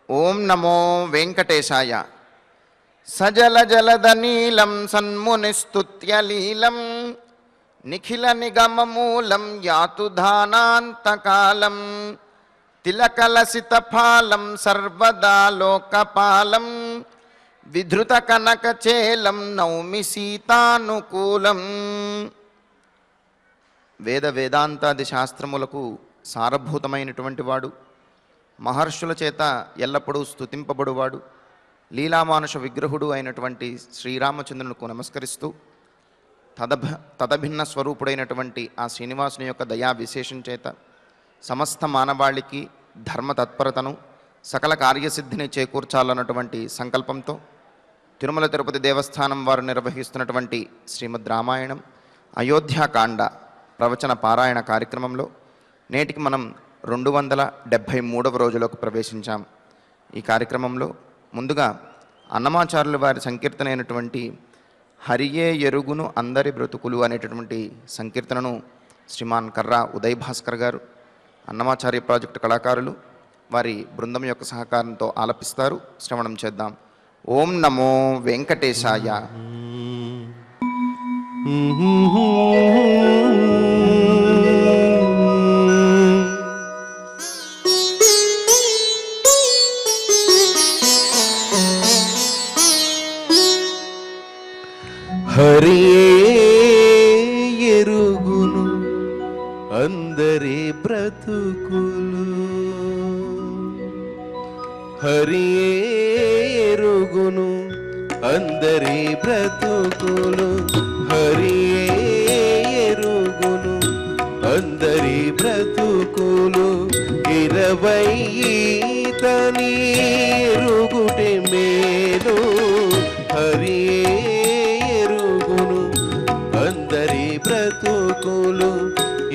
ఓం నమో వెంకటేశాయ. సజల జలదనీలం సన్మునిస్తుత్యలీలం నిఖిల నిగమమూలం యాతుధానాంతకాలం తిలకలసితఫాలం సర్వదా లోకపాలం విధృత కనకచేలం నౌమి సీతానుకూలం. వేద వేదాంతాది శాస్త్రములకు సారభూతమైనటువంటి వాడు, మహర్షుల చేత ఎల్లప్పుడూ స్తుతింపబడువాడు, లీలామానుష విగ్రహుడు అయినటువంటి శ్రీరామచంద్రునికి నమస్కరిస్తూ తదభిన్న స్వరూపుడైనటువంటి ఆ శ్రీనివాసుని యొక్క దయా విశేషం చేత సమస్త మానవాళికి ధర్మ తత్పరతను సకల కార్యసిద్ధిని చేకూర్చాలన్నటువంటి సంకల్పంతో తిరుమల తిరుపతి దేవస్థానం వారు నిర్వహిస్తున్నటువంటి శ్రీమద్ రామాయణం అయోధ్యాకాండ ప్రవచన పారాయణ కార్యక్రమంలో నేటికి మనం 273వ రోజులోకి ప్రవేశించాం. ఈ కార్యక్రమంలో ముందుగా అన్నమాచార్యుల వారి సంకీర్తన అయినటువంటి హరియే ఎరుగును అందరి బ్రతుకులు అనేటటువంటి సంకీర్తనను శ్రీమాన్ కర్రా ఉదయ్ భాస్కర్ గారు, అన్నమాచార్య ప్రాజెక్టు కళాకారులు వారి బృందం యొక్క సహకారంతో ఆలపిస్తారు. శ్రవణం చేద్దాం. ఓం నమో వెంకటేశాయ. హరియే ఎరుగును అందరి బ్రతుకులు, హరియే ఎరుగును అందరి బ్రతుకులు, హరియే ఎరుగును అందరి బ్రతుకులు. 20 తని ఎరుగుటే మేలు, హరియే ఎరుగును అందరి బ్రతుకులు.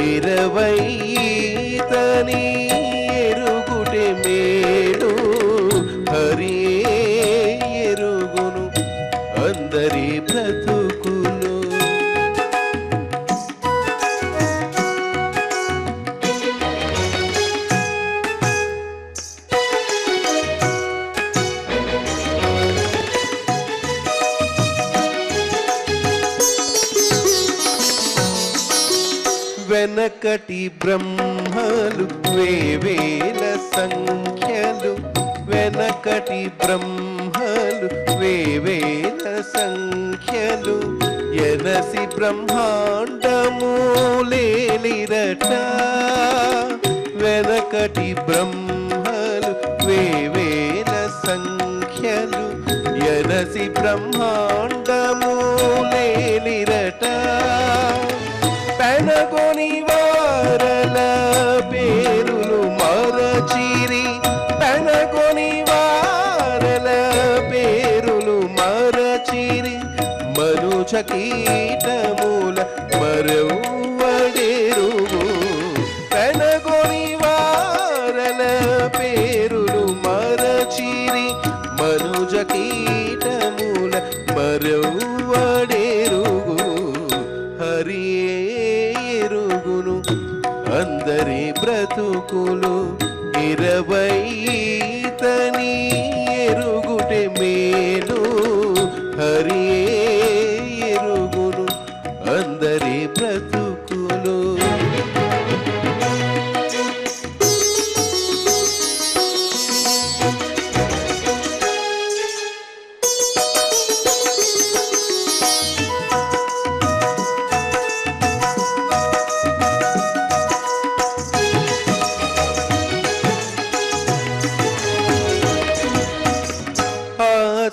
20 తని ఎరుగుటే మేలు, హరియే ఎరుగును అందరి బ్రతుకులు. వెనకటి బ్రహ్మలు వేవేల సంఖ్యలు, వెనకటి బ్రహ్మలు వేవేల సంఖ్యలు. ఎనసి బ్రహ్మాండములేలిరట, వెనకటి బ్రహ్మలు వేవేల సంఖ్యలు. ఎనసి బ్రహ్మాండములేలిరట, పెనగొని వారల పేరులు మరచిరి, పెనగొని వారల పేరులు మరచిరి. మనుజ కీటముల మరవడెరుగు, పెనగొని వారల పేరులు మరచిరి. మనుజ కీటముల మరవడెరుగు, హరియే ఎరుగును అందరి బ్రతుకులు. 20 తని ఎరుగుటే మేలు, హరియే ఎరుగును అందరి బ్రతుకులు.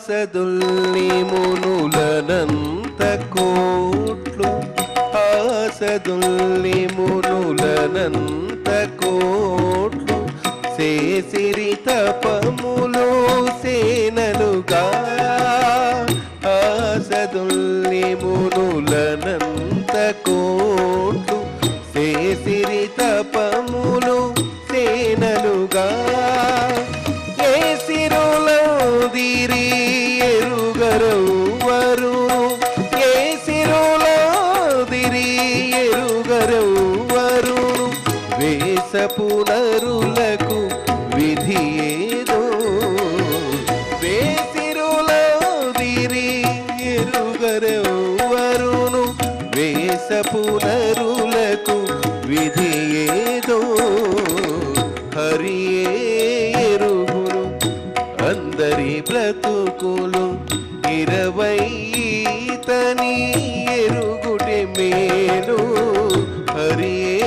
ఆసదుల్ని మునులనంత కోట్లు, ఆసదుల్ని మునులనంత కోట్లు. చేసిరి తపములు సేనలుగా, ఆసదుల్ని మునులనంత కోట్లు. చేసిరి తపములు సేనలుగా. ఏ సిరులదిరి ఎరుగరవ్వరు, ఏ సిరులదిరి ఎరుగరవ్వరు. వేసపునరులకు విధి ఏదో సిరులదిరి ఎరుగరెవ్వరును వేసపు నరులకు విధి ఏదో హరియే ఎరుగును అందరి బ్రతుకులు 20 తని ఎరుగుటి మేలు హరియే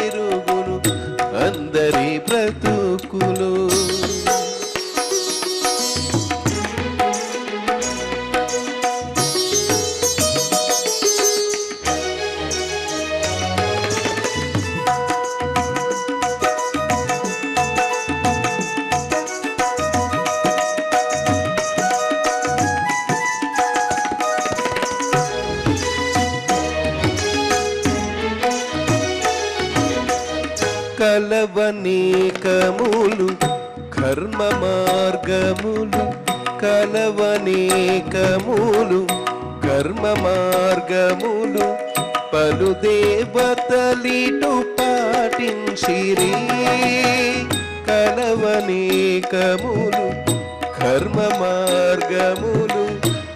ఎరుగును అందరి బ్రతుకులు. కలవనేకములు కర్మ మార్గములు కలవనేకములు కర్మ మార్గములు పలు దేవతలిటు పాటించిరి కలవనేకములు కర్మ మార్గములు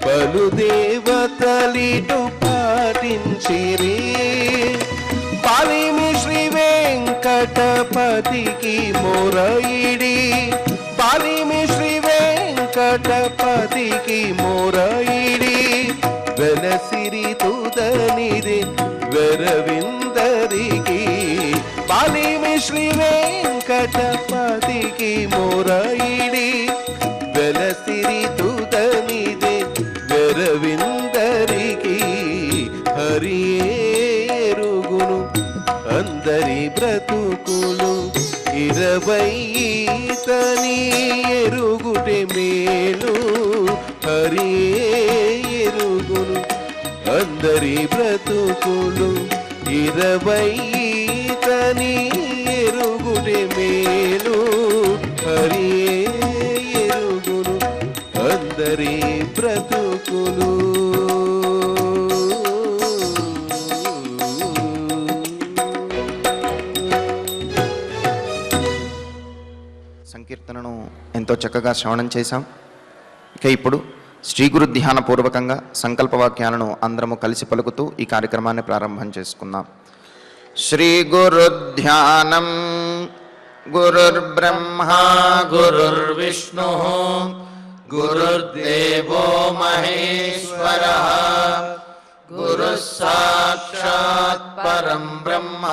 పలు దేవతలిటు పాటించిరి పాలిమి శ్రీ వెంకటపతికి మొరయిడి పాలిమి శ్రీ వెంకటపతికి మొరయిడి వెలసిరి తుదనిది వెరవిందరికి పాలిమి శ్రీ వెంకటపతికి మొరయిడి వెలసిరి తుదనిది వెరవిందరికి హరియే ఎరుగును అందరి బ్రతుకులు 20 తని ఎరుగుటి మేలు హరియే ఎరుగును అందరి బ్రతుకులు 20 తని ఎరుగుటి మేలు హరియే ఎరుగును అందరి బ్రతుకులు. సంకీర్తనను ఎంతో చక్కగా శ్రవణం చేశాం. ఇక ఇప్పుడు శ్రీ గురు ధ్యానపూర్వకంగా సంకల్పవాక్యాలను అందరము కలిసి పలుకుతూ ఈ కార్యక్రమాన్ని ప్రారంభం చేసుకుందాం. శ్రీ గురు ధ్యానం గురుర్బ్రహ్మా గురుర్విష్ణు గురుర్దేవో మహేశ్వరః గురుః సాక్షాత్ పరం బ్రహ్మ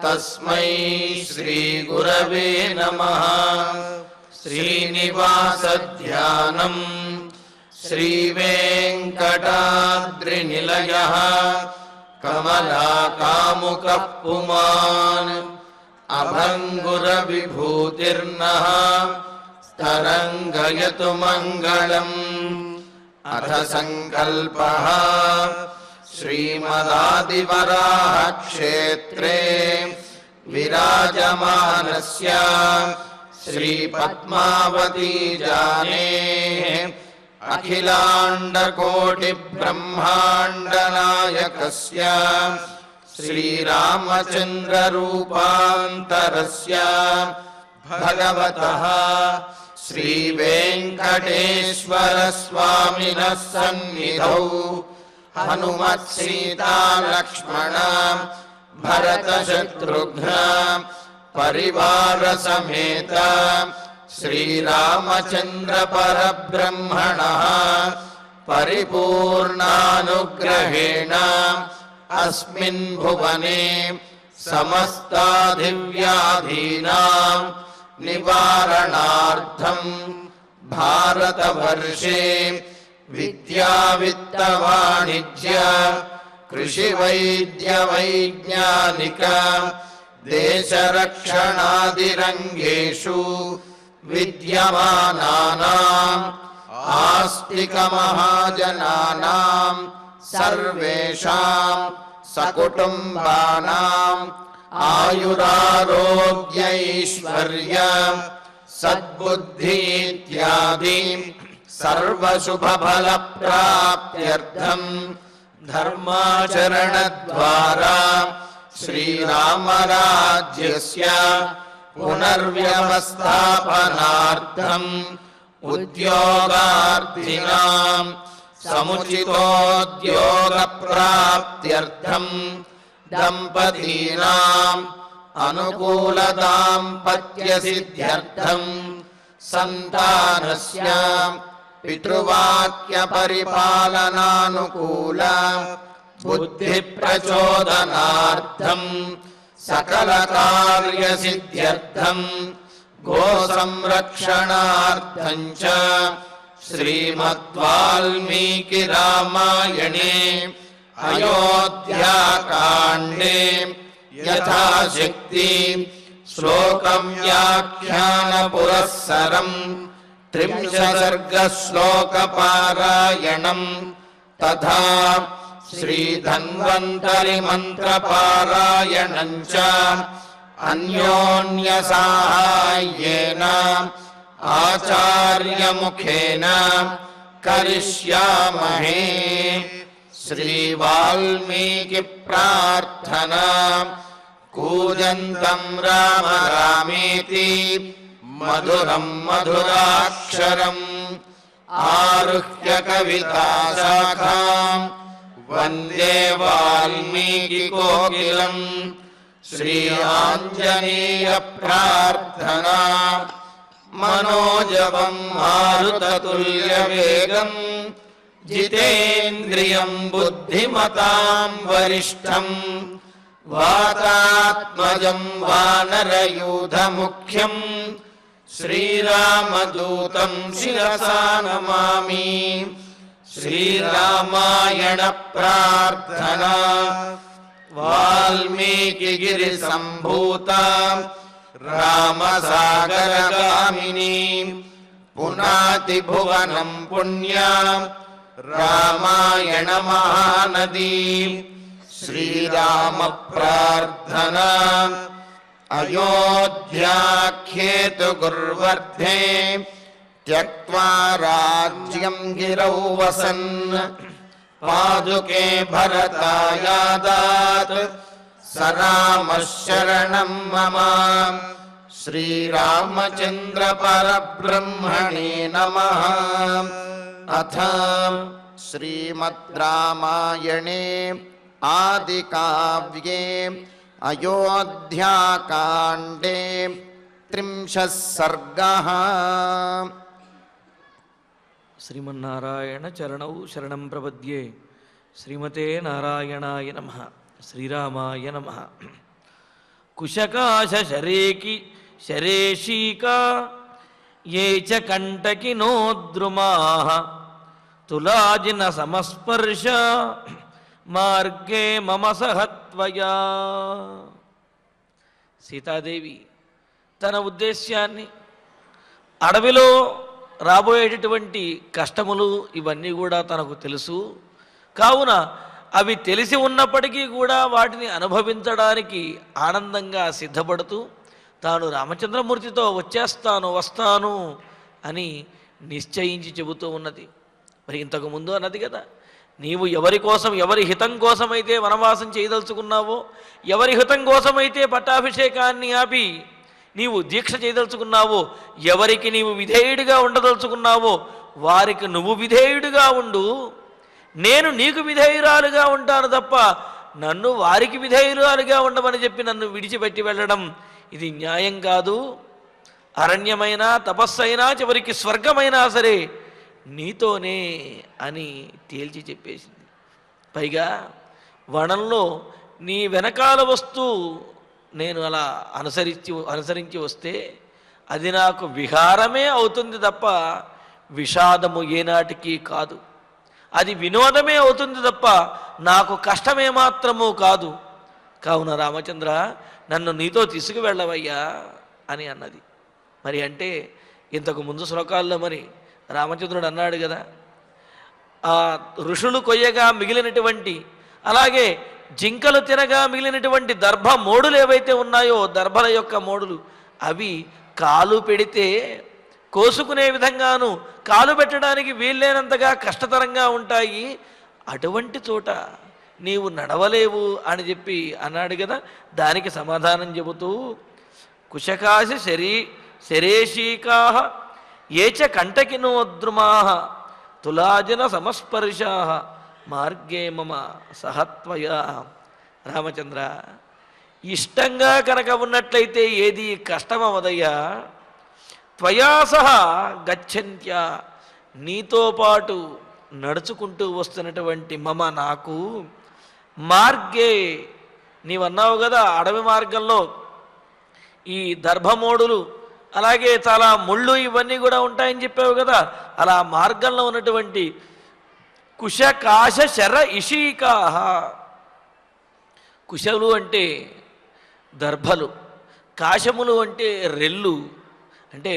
తస్మై శ్రీ గురవే నమః. శ్రీనివాస ధ్యానం శ్రీ వెంకటాద్రినిలయః కమలాకాముకః పుమాన్ అభంగుర విభూతిర్నః స్తరంగయతు మంగళం. అథ సంకల్పః శ్రీమదాదివరాహ క్షేత్రే విరాజమానస్య శ్రీ పద్మావతీ జానేః అఖిలాండకోటి బ్రహ్మాండ నాయకస్య శ్రీరామచంద్ర రూపాంతరస్య భగవతః శ్రీ వెంకటేశ్వర స్వామినః సన్నిధౌ హనుమత్ సీతా లక్ష్మణ భరత శత్రుఘ్న పరివార సమేత శ్రీరామచంద్ర పరబ్రహ్మణః పరిపూర్ణానుగ్రహేణ అస్మిన్ భువనే సమస్తాధివ్యాధీనాం నివారణార్థం భారతవర్షే విద్యా విత్త వాణిజ్య కృషి వైద్య వైజ్ఞానిక దేశ రక్షణాది రంగేషు విద్యమానానాం ఆస్తిక మహాజనానాం సర్వేషాం సకుటుంబానాం ఆయురారోగ్యైశ్వర్య సద్బుద్ధి ఇత్యాది సర్వశుభఫల ప్రాప్త్యర్థం ధర్మాచరణ ద్వారా శ్రీరామరాజ్యస్య పునర్వ్యవస్థాపనార్థం ఉద్యోగార్థినాం సముచితోద్యోగప్రాప్త్యర్థం దంపతీనాం అనుకూల దాంపత్యసిద్ధ్యర్థం సంతానస్య పితృవాక్య పరిపాలనానుకూల బుద్ధి ప్రచోదనార్థం సకల కార్యసిద్ధ్యర్థం గో సంరక్షణార్థం చ శ్రీమద్వాల్మీకి రామాయణే అయోధ్యాకాండే యథాశక్తి శ్లోకం వ్యాఖ్యాన పురస్సరం 30 సర్గ శ్లోక పారాయణం తథా శ్రీధన్వంతరి మంత్ర పారాయణం చ అన్యోన్య సాహాయ్యేన ఆచార్య ముఖేన కరిష్యామహే. శ్రీ వాల్మీకి ప్రార్థనా కూజంతం రామ రామేతి మధురం మధురాక్షరం ఆరుహ్య కవితా శాఖాం వందే వాల్మీకి కోకిలం. శ్రీ ఆంజనేయ ప్రార్థనా మనోజవం మారుతతుల్య వేగం జితేంద్రియం బుద్ధిమతాం వరిష్టం వాతాత్మజం వానరయూధముఖ్యం శ్రీరామదూతం శిరసా నమామి. శ్రీరామాయణ ప్రార్థనా వాల్మీకి గిరి సంభూత రామసాగరగామిని పునాతి భువనం పుణ్యా రామాయణ మహానదీ. శ్రీరామ ప్రార్థనా అయోధ్యాఖ్యేతు గుర్వర్ధే త్యక్త్వా రాజ్యం గిరౌ వసన్ పాదుకే భరతాయాదాత్ స రామః శరణం మమ. శ్రీరామచంద్ర పరబ్రహ్మణే నమః. అథ శ్రీమద్ రామాయణే ఆదికావ్యే అయోధ్యాకాండే 30 సర్గః. శ్రీమన్నారాయణ చరణౌ శరణం ప్రపద్యే. శ్రీమతే నారాయణాయ నమః. శ్రీరామాయ నమః. కుశకాశ శరేకి శరేషీకా ఏ చ కంటకి నోద్రుమాః తులాజిన సమస్పర్శ మార్గే మమ సహత్వయా. సీతాదేవి తన ఉద్దేశ్యాన్ని, అడవిలో రాబోయేటటువంటి కష్టములు ఇవన్నీ కూడా తనకు తెలుసు కావున అవి తెలిసి ఉన్నప్పటికీ కూడా వాటిని అనుభవించడానికి ఆనందంగా సిద్ధపడుతూ తాను రామచంద్రమూర్తితో వస్తాను అని నిశ్చయించి చెబుతూ ఉన్నది. మరి ఇంతకుముందు అన్నది కదా, నీవు ఎవరి కోసం, ఎవరి హితం కోసమైతే వనవాసం చేయదలుచుకున్నావో, ఎవరి హితం కోసమైతే పట్టాభిషేకాన్ని ఆపి నీవు దీక్ష చేయదలుచుకున్నావో, ఎవరికి నీవు విధేయుడిగా ఉండదలుచుకున్నావో వారికి నువ్వు విధేయుడిగా ఉండు, నేను నీకు విధేయురాలుగా ఉంటాను తప్ప నన్ను వారికి విధేయురాలుగా ఉండమని చెప్పి నన్ను విడిచిపెట్టి వెళ్ళడం ఇది న్యాయం కాదు. అరణ్యమైనా తపస్సైనా చివరికి స్వర్గమైనా సరే నీతోనే అని తేల్చి చెప్పేసింది. పైగా వనంలో నీ వెనకాల వస్తూ నేను అలా అనుసరించి వస్తే అది నాకు విహారమే అవుతుంది తప్ప విషాదము ఏనాటికి కాదు, అది వినోదమే అవుతుంది తప్ప నాకు కష్టమే మాత్రము కాదు. కావున రామచంద్ర నన్ను నీతో తీసుకువెళ్ళవయ్యా అని అన్నది. మరి అంటే ఇంతకు ముందు శ్లోకాల్లో మరి రామచంద్రుడు అన్నాడు కదా, ఆ ఋషులు కొయ్యగా మిగిలినటువంటి, అలాగే జింకలు తినగా మిగిలినటువంటి దర్భ మోడులు ఏవైతే ఉన్నాయో, దర్భల యొక్క మోడులు, అవి కాలు పెడితే కోసుకునే విధంగాను కాలు పెట్టడానికి వీల్లేనంతగా కష్టతరంగా ఉంటాయి, అటువంటి చోట నీవు నడవలేవు అని చెప్పి అన్నాడు కదా. దానికి సమాధానం చెబుతూ కుశకాశ శరేషీకా ఏచ కంటకినోద్రుమా తులాజన సమస్పర్శా మార్గే మమ సహత్వయా. రామచంద్ర, ఇష్టంగా కనుక ఉన్నట్లయితే ఏది కష్టమవదయ్యా. త్వయా సహ గచ్చంత్యా, నీతో పాటు నడుచుకుంటూ వస్తున్నటువంటి మమ నాకు, మార్గే నీవన్నావు కదా అడవి మార్గంలో ఈ దర్భమోడులు అలాగే చాలా ముళ్ళు ఇవన్నీ కూడా ఉంటాయని చెప్పావు కదా, అలా మార్గంలో ఉన్నటువంటి కుశకాశ శర ఇషీకాహ. కుశలు అంటే దర్భలు, కాశములు అంటే రెల్లు. అంటే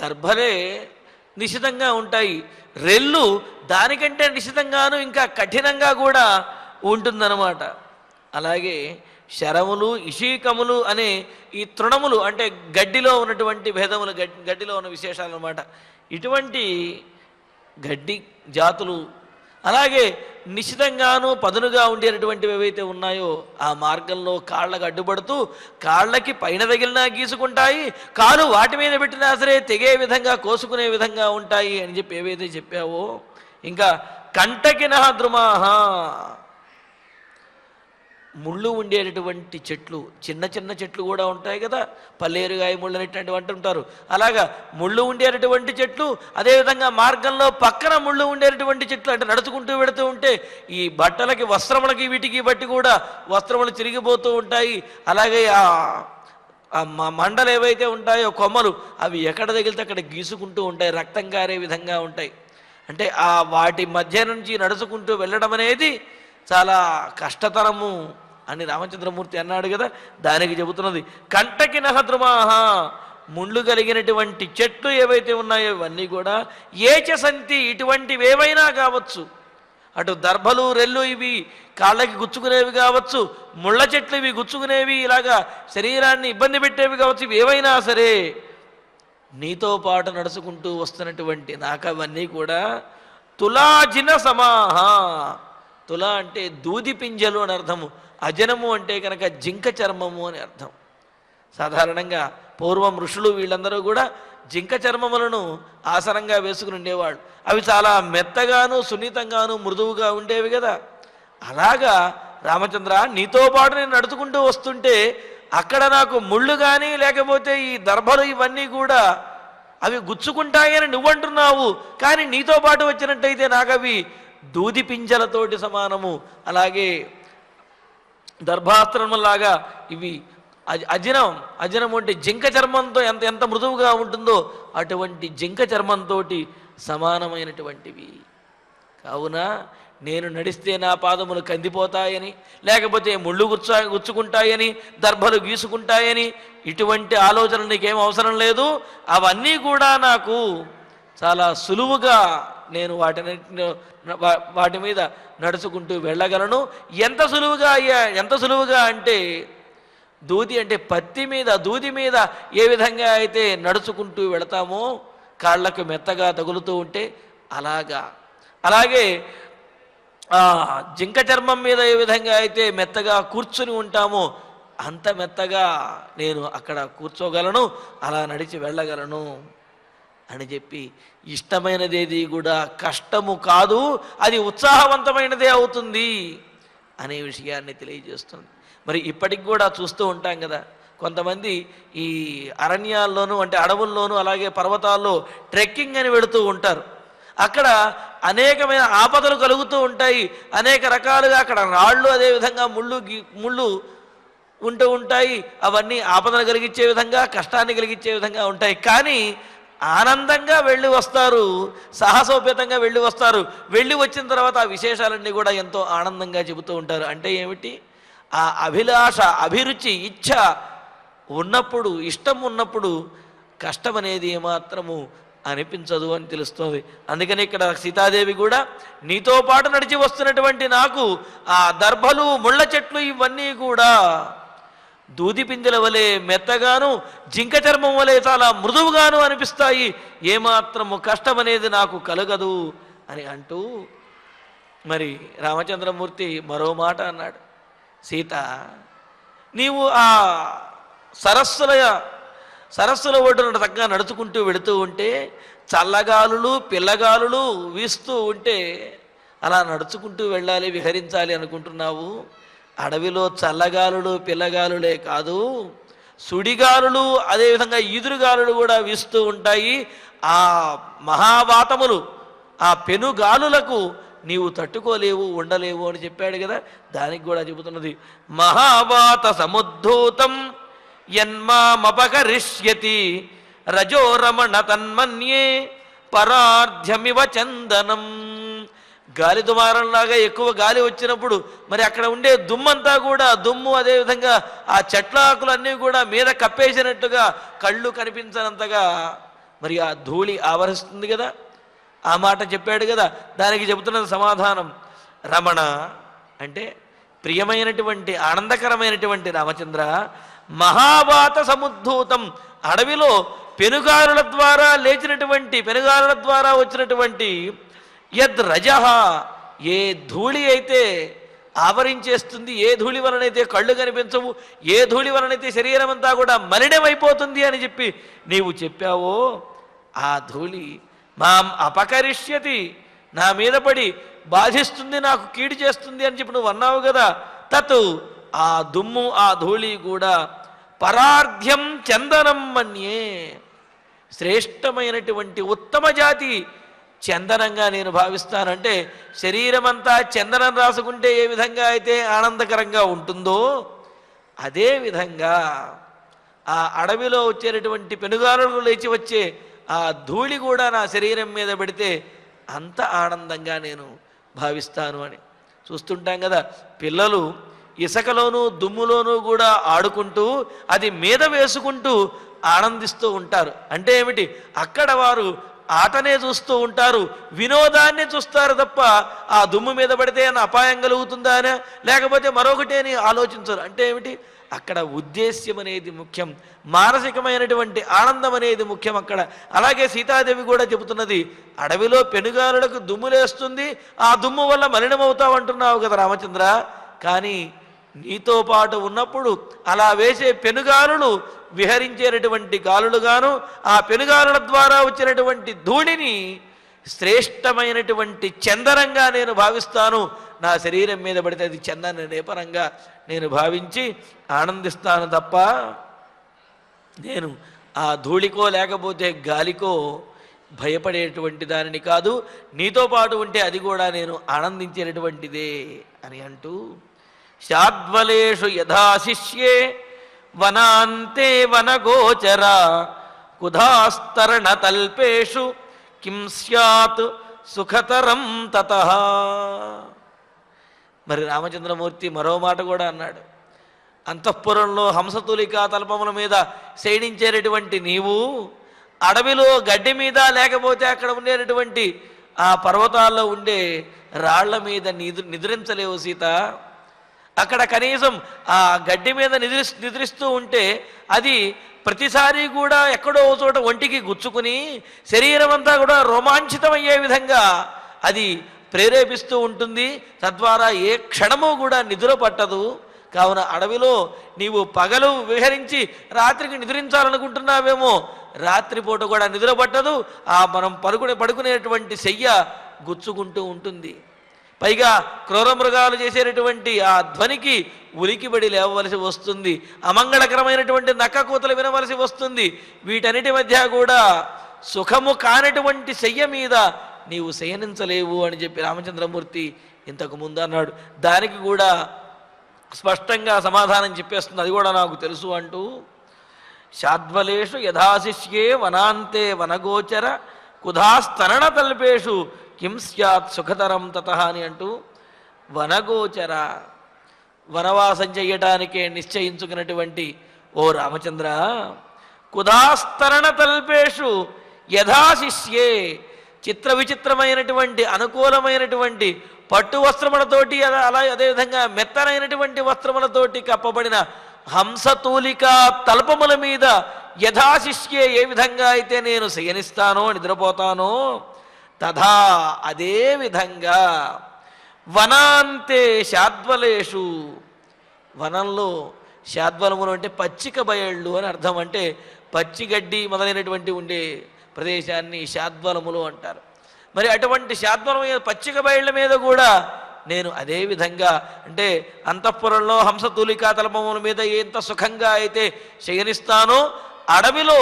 దర్భలే నిశితంగా ఉంటాయి, రెల్లు దానికంటే నిశితంగాను ఇంకా కఠినంగా కూడా ఉంటుందన్నమాట. అలాగే శరములు ఇషీకములు అనే ఈ తృణములు అంటే గడ్డిలో ఉన్నటువంటి భేదములు, గడ్డిలో ఉన్న విశేషాలు అన్నమాట. ఇటువంటి గడ్డి జాతులు అలాగే నిశితంగాను పదునుగా ఉండేటటువంటివి ఏవైతే ఉన్నాయో ఆ మార్గంలో కాళ్ళకు అడ్డుపడుతూ కాళ్ళకి పైన తగిలినా గీసుకుంటాయి, కాలు వాటి మీద పెట్టినా సరే తెగే విధంగా కోసుకునే విధంగా ఉంటాయి అని చెప్పి ఏవైతే చెప్పావో. ఇంకా కంటకినః ద్రుమాహ, ముళ్ళు ఉండేటటువంటి చెట్లు, చిన్న చిన్న చెట్లు కూడా ఉంటాయి కదా, పల్లేరుగాయ ముళ్ళు అనేటువంటి అంటుంటారు. అలాగా ముళ్ళు ఉండేటటువంటి చెట్లు, అదేవిధంగా మార్గంలో పక్కన ముళ్ళు ఉండేటటువంటి చెట్లు, అంటే నడుచుకుంటూ వెళుతూ ఉంటే ఈ బట్టలకి వస్త్రములకి వీటికి బట్టి కూడా వస్త్రములు చిరిగిపోతూ ఉంటాయి. అలాగే ఆ మండలు ఏవైతే ఉంటాయో కొమ్మలు, అవి ఎక్కడ తగిలితే అక్కడ గీసుకుంటూ ఉంటాయి, రక్తం కారే విధంగా ఉంటాయి. అంటే ఆ వాటి మధ్య నుంచి నడుచుకుంటూ వెళ్ళడం అనేది చాలా కష్టతరము అని రామచంద్రమూర్తి అన్నాడు కదా. దానికి చెబుతున్నది కంటకినః ద్రుమాహ, ముళ్ళు కలిగినటువంటి చెట్లు ఏవైతే ఉన్నాయో ఇవన్నీ కూడా ఏచ సంతి, ఇటువంటివి ఏవైనా కావచ్చు. అటు దర్భలు రెల్లు ఇవి కాళ్ళకి గుచ్చుకునేవి కావచ్చు, ముళ్ళ చెట్లు ఇవి గుచ్చుకునేవి, ఇలాగా శరీరాన్ని ఇబ్బంది పెట్టేవి కావచ్చు. ఇవి ఏవైనా సరే నీతో పాటు నడుచుకుంటూ వస్తున్నటువంటి నాకు అవన్నీ కూడా తులాజిన సమాహ. తుల అంటే దూది పింజలు అని అర్థము, అజనము అంటే కనుక జింక చర్మము అని అర్థం. సాధారణంగా పూర్వం ఋషులు వీళ్ళందరూ కూడా జింక చర్మములను ఆసనంగా వేసుకుని ఉండేవాళ్ళు. అవి చాలా మెత్తగాను సున్నితంగాను మృదువుగా ఉండేవి కదా. అలాగా రామచంద్ర, నీతో పాటు నేను నడుచుకుంటూ వస్తుంటే అక్కడ నాకు ముళ్ళు కానీ లేకపోతే ఈ దర్భలు ఇవన్నీ కూడా అవి గుచ్చుకుంటాయని నువ్వంటున్నావు, కానీ నీతో పాటు వచ్చినట్టయితే నాకు అవి దూది పింజలతోటి సమానము. అలాగే దర్భాస్త్రములాగా ఇవి అజనం అంటే జింక చర్మంతో ఎంత మృదువుగా ఉంటుందో అటువంటి జింక చర్మంతో సమానమైనటువంటివి. కావున నేను నడిస్తే నా పాదములు కందిపోతాయని, లేకపోతే ముళ్ళు గుచ్చుకుంటాయని, దర్భలు గీసుకుంటాయని ఇటువంటి ఆలోచన నీకేం అవసరం లేదు. అవన్నీ కూడా నాకు చాలా సులువుగా నేను వాటి మీద నడుచుకుంటూ వెళ్ళగలను. ఎంత సులువుగా అయ్యా, ఎంత సులువుగా అంటే దూది అంటే పత్తి మీద దూది మీద ఏ విధంగా అయితే నడుచుకుంటూ వెళతామో కాళ్ళకు మెత్తగా తగులుతూ ఉంటే అలాగా, అలాగే జింక చర్మం మీద ఏ విధంగా అయితే మెత్తగా కూర్చుని ఉంటామో అంత మెత్తగా నేను అక్కడ కూర్చోగలను, అలా నడిచి వెళ్ళగలను అని చెప్పి ఇష్టమైనదేది కూడా కష్టము కాదు, అది ఉత్సాహవంతమైనదే అవుతుంది అనే విషయాన్ని తెలియజేస్తుంది. మరి ఇప్పటికి కూడా చూస్తూ ఉంటాం కదా, కొంతమంది ఈ అరణ్యాల్లోనూ అంటే అడవుల్లోనూ అలాగే పర్వతాల్లో ట్రెక్కింగ్ అని వెళుతూ ఉంటారు. అక్కడ అనేకమైన ఆపదలు కలుగుతూ ఉంటాయి, అనేక రకాలుగా అక్కడ రాళ్ళు అదేవిధంగా ముళ్ళు ఉంటూ ఉంటాయి. అవన్నీ ఆపదలు కలిగించే విధంగా కష్టాన్ని కలిగించే విధంగా ఉంటాయి. కానీ ఆనందంగా వెళ్ళి వస్తారు, సాహసోపేతంగా వెళ్ళి వస్తారు. వెళ్ళి వచ్చిన తర్వాత ఆ విశేషాలన్నీ కూడా ఎంతో ఆనందంగా చెబుతూ ఉంటారు. అంటే ఏమిటి, ఆ అభిలాష అభిరుచి ఇచ్ఛ ఉన్నప్పుడు, ఇష్టం ఉన్నప్పుడు కష్టం అనేది ఏమాత్రము అనిపించదు అని తెలుస్తుంది. అందుకని ఇక్కడ సీతాదేవి కూడా నీతో పాటు నడిచి వస్తున్నటువంటి నాకు ఆ దర్భలు ముళ్ళ చెట్లు ఇవన్నీ కూడా దూది పింజల వలె మెత్తగాను జింక చర్మం వలె చాలా మృదువుగాను అనిపిస్తాయి, ఏమాత్రము కష్టం అనేది నాకు కలగదు అని అంటూ మరి రామచంద్రమూర్తి మరో మాట అన్నాడు. సీత, నీవు ఆ సరస్సుల సరస్సుల ఒడ్డున చక్కగా నడుచుకుంటూ వెళుతూ ఉంటే చల్లగాలులు పిల్లగాలులు వీస్తూ ఉంటే అలా నడుచుకుంటూ వెళ్ళాలి, విహరించాలి అనుకుంటున్నావు. అడవిలో చల్లగాలులు పిల్లగాలులే కాదు, సుడిగాలులు అదేవిధంగా ఈదురుగాలులు కూడా వీస్తూ ఉంటాయి. ఆ మహావాతములు, ఆ పెనుగాలులకు నీవు తట్టుకోలేవు, ఉండలేవు అని చెప్పాడు కదా. దానికి కూడా చెబుతున్నది మహావాత సముద్ధూతం యన్మామపకరిష్యతి రజోరమణ తన్మన్యే పరార్ధ్యమివ చందనం. గాలి దుమారంలాగా ఎక్కువ గాలి వచ్చినప్పుడు మరి అక్కడ ఉండే దుమ్మంతా కూడా, దుమ్ము అదేవిధంగా ఆ చెట్ల ఆకులన్నీ కూడా మీద కప్పేసినట్టుగా కళ్ళు కనిపించనంతగా మరి ఆ ధూళి ఆవరిస్తుంది కదా. ఆ మాట చెప్పాడు కదా. దానికి చెబుతున్నది సమాధానం, రమణ అంటే ప్రియమైనటువంటి ఆనందకరమైనటువంటి రామచంద్ర, మహావాత సముద్ధూతం, అడవిలో పెనుగారుల ద్వారా లేచినటువంటి, పెనుగారుల ద్వారా వచ్చినటువంటి యద్ రజహ, ఏ ధూళి అయితే ఆవరించేస్తుంది, ఏ ధూళి వలనైతే కళ్ళు కనిపించవు, ఏ ధూళి వలనైతే శరీరం అంతా కూడా మలినమైపోతుంది అని చెప్పి నీవు చెప్పావో, ఆ ధూళి మాం అపకరిష్యతి, నా మీద పడి బాధిస్తుంది, నాకు కీడు చేస్తుంది అని చెప్పి నువ్వు అన్నావు కదా. తత్, ఆ దుమ్ము ఆ ధూళి కూడా పరార్ధ్యం చందనం మన్యే, శ్రేష్టమైనటువంటి ఉత్తమ జాతి చందనంగా నేను భావిస్తానంటే, శరీరమంతా చందనం రాసుకుంటే ఏ విధంగా అయితే ఆనందకరంగా ఉంటుందో అదే విధంగా ఆ అడవిలో వచ్చేటటువంటి పెనుగాలులు లేచి వచ్చే ఆ ధూళి కూడా నా శరీరం మీద పెడితే అంత ఆనందంగా నేను భావిస్తాను అని. చూస్తుంటాం కదా, పిల్లలు ఇసుకలోనూ దుమ్ములోనూ కూడా ఆడుకుంటూ అది మీద వేసుకుంటూ ఆనందిస్తూ ఉంటారు. అంటే ఏమిటి, అక్కడ వారు ఆటనే చూస్తూ ఉంటారు, వినోదాన్ని చూస్తారు తప్ప ఆ దుమ్ము మీద పడితే అని అపాయం కలుగుతుందా అని, లేకపోతే మరొకటి అని ఆలోచించరు. అంటే ఏమిటి, అక్కడ ఉద్దేశ్యం అనేది ముఖ్యం, మానసికమైనటువంటి ఆనందం అనేది ముఖ్యం అక్కడ. అలాగే సీతాదేవి కూడా చెబుతున్నది, అడవిలో పెనుగాలులకు దుమ్ములేస్తుంది, ఆ దుమ్ము వల్ల మలినమవుతావు అంటున్నావు కదా రామచంద్ర, కానీ నీతో పాటు ఉన్నప్పుడు అలా వేసే పెనుగాలులు విహరించేటటువంటి గాలులుగాను, ఆ పెనుగాలుల ద్వారా వచ్చినటువంటి ధూళిని శ్రేష్టమైనటువంటి చందనంగా నేను భావిస్తాను. నా శరీరం మీద పడితే అది చందన లేపనంగా నేను భావించి ఆనందిస్తాను తప్ప నేను ఆ ధూళికో లేకపోతే గాలికో భయపడేటువంటి దానిని కాదు. నీతో పాటు ఉంటే అది కూడా నేను ఆనందించేటటువంటిదే అని అంటూ, శాద్వలేషు యథాశిష్యే వనాంతే వనగోచర కుధాస్తరణ తల్పేషు కిం స్యాత్ సుఖతరం తతః. మరి రామచంద్రమూర్తి మరో మాట కూడా అన్నాడు, అంతఃపురంలో హంసతులికా తల్పముల మీద శయనించేటటువంటి నీవు అడవిలో గడ్డి మీద లేకపోతే అక్కడ ఉండేటటువంటి ఆ పర్వతాల్లో ఉండే రాళ్ల మీద నిద్రించలేవు సీత. అక్కడ కనీసం ఆ గడ్డి మీద నిద్రిస్తూ ఉంటే అది ప్రతిసారి కూడా ఎక్కడో చోట ఒంటికి గుచ్చుకుని శరీరం అంతా కూడా రోమాంచితమయ్యే విధంగా అది ప్రేరేపిస్తూ ఉంటుంది. తద్వారా ఏ క్షణము కూడా నిద్ర పట్టదు. కావున అడవిలో నీవు పగలు విహరించి రాత్రికి నిద్రించాలనుకుంటున్నావేమో, రాత్రిపూట కూడా నిద్ర పట్టదు. ఆ మనం పడుకునేటువంటి శయ్య గుచ్చుకుంటూ ఉంటుంది. పైగా క్రూర మృగాలు చేసేటటువంటి ఆ ధ్వనికి ఉలికిబడి లేవవలసి వస్తుంది, అమంగళకరమైనటువంటి నక్క కూతలు వినవలసి వస్తుంది. వీటన్నిటి మధ్య కూడా సుఖము కానటువంటి శయ్య మీద నీవు శయనించలేవు అని చెప్పి రామచంద్రమూర్తి ఇంతకు ముందు అన్నాడు. దానికి కూడా స్పష్టంగా సమాధానం చెప్పేస్తుంది, అది కూడా నాకు తెలుసు అంటూ, శాద్వలేషు యథాశిష్యే వనాంతే వనగోచర కుధాస్తరణ తల్పేషు కిం స్యాత్ సుఖతరం తతః అని అంటూ, వనగోచర వనవాసం చెయ్యటానికే నిశ్చయించుకున్నటువంటి ఓ రామచంద్ర, కుధాస్తరణ తల్పేషు యథాశిష్యే, చిత్ర విచిత్రమైనటువంటి అనుకూలమైనటువంటి పట్టు వస్త్రములతోటి అలా అదేవిధంగా మెత్తనైనటువంటి వస్త్రములతోటి కప్పబడిన హంసతూలిక తల్పముల మీద యథాశిష్యే, ఏ విధంగా అయితే నేను శయనిస్తానో నిద్రపోతానో, తథా అదే విధంగా వనాంతే శాద్వలేషు, వనంలో శాద్వలములు అంటే పచ్చిక బయళ్ళు అని అర్థం. అంటే పచ్చిగడ్డి మొదలైనటువంటి ఉండే ప్రదేశాన్ని శాద్వలములు అంటారు. మరి అటువంటి శాద్వలం పచ్చిక బయళ్ళ మీద కూడా నేను అదే విధంగా అంటే అంతఃపురంలో హంసతూలికా తలపముల మీద ఎంత సుఖంగా అయితే శయనిస్తానో అడవిలో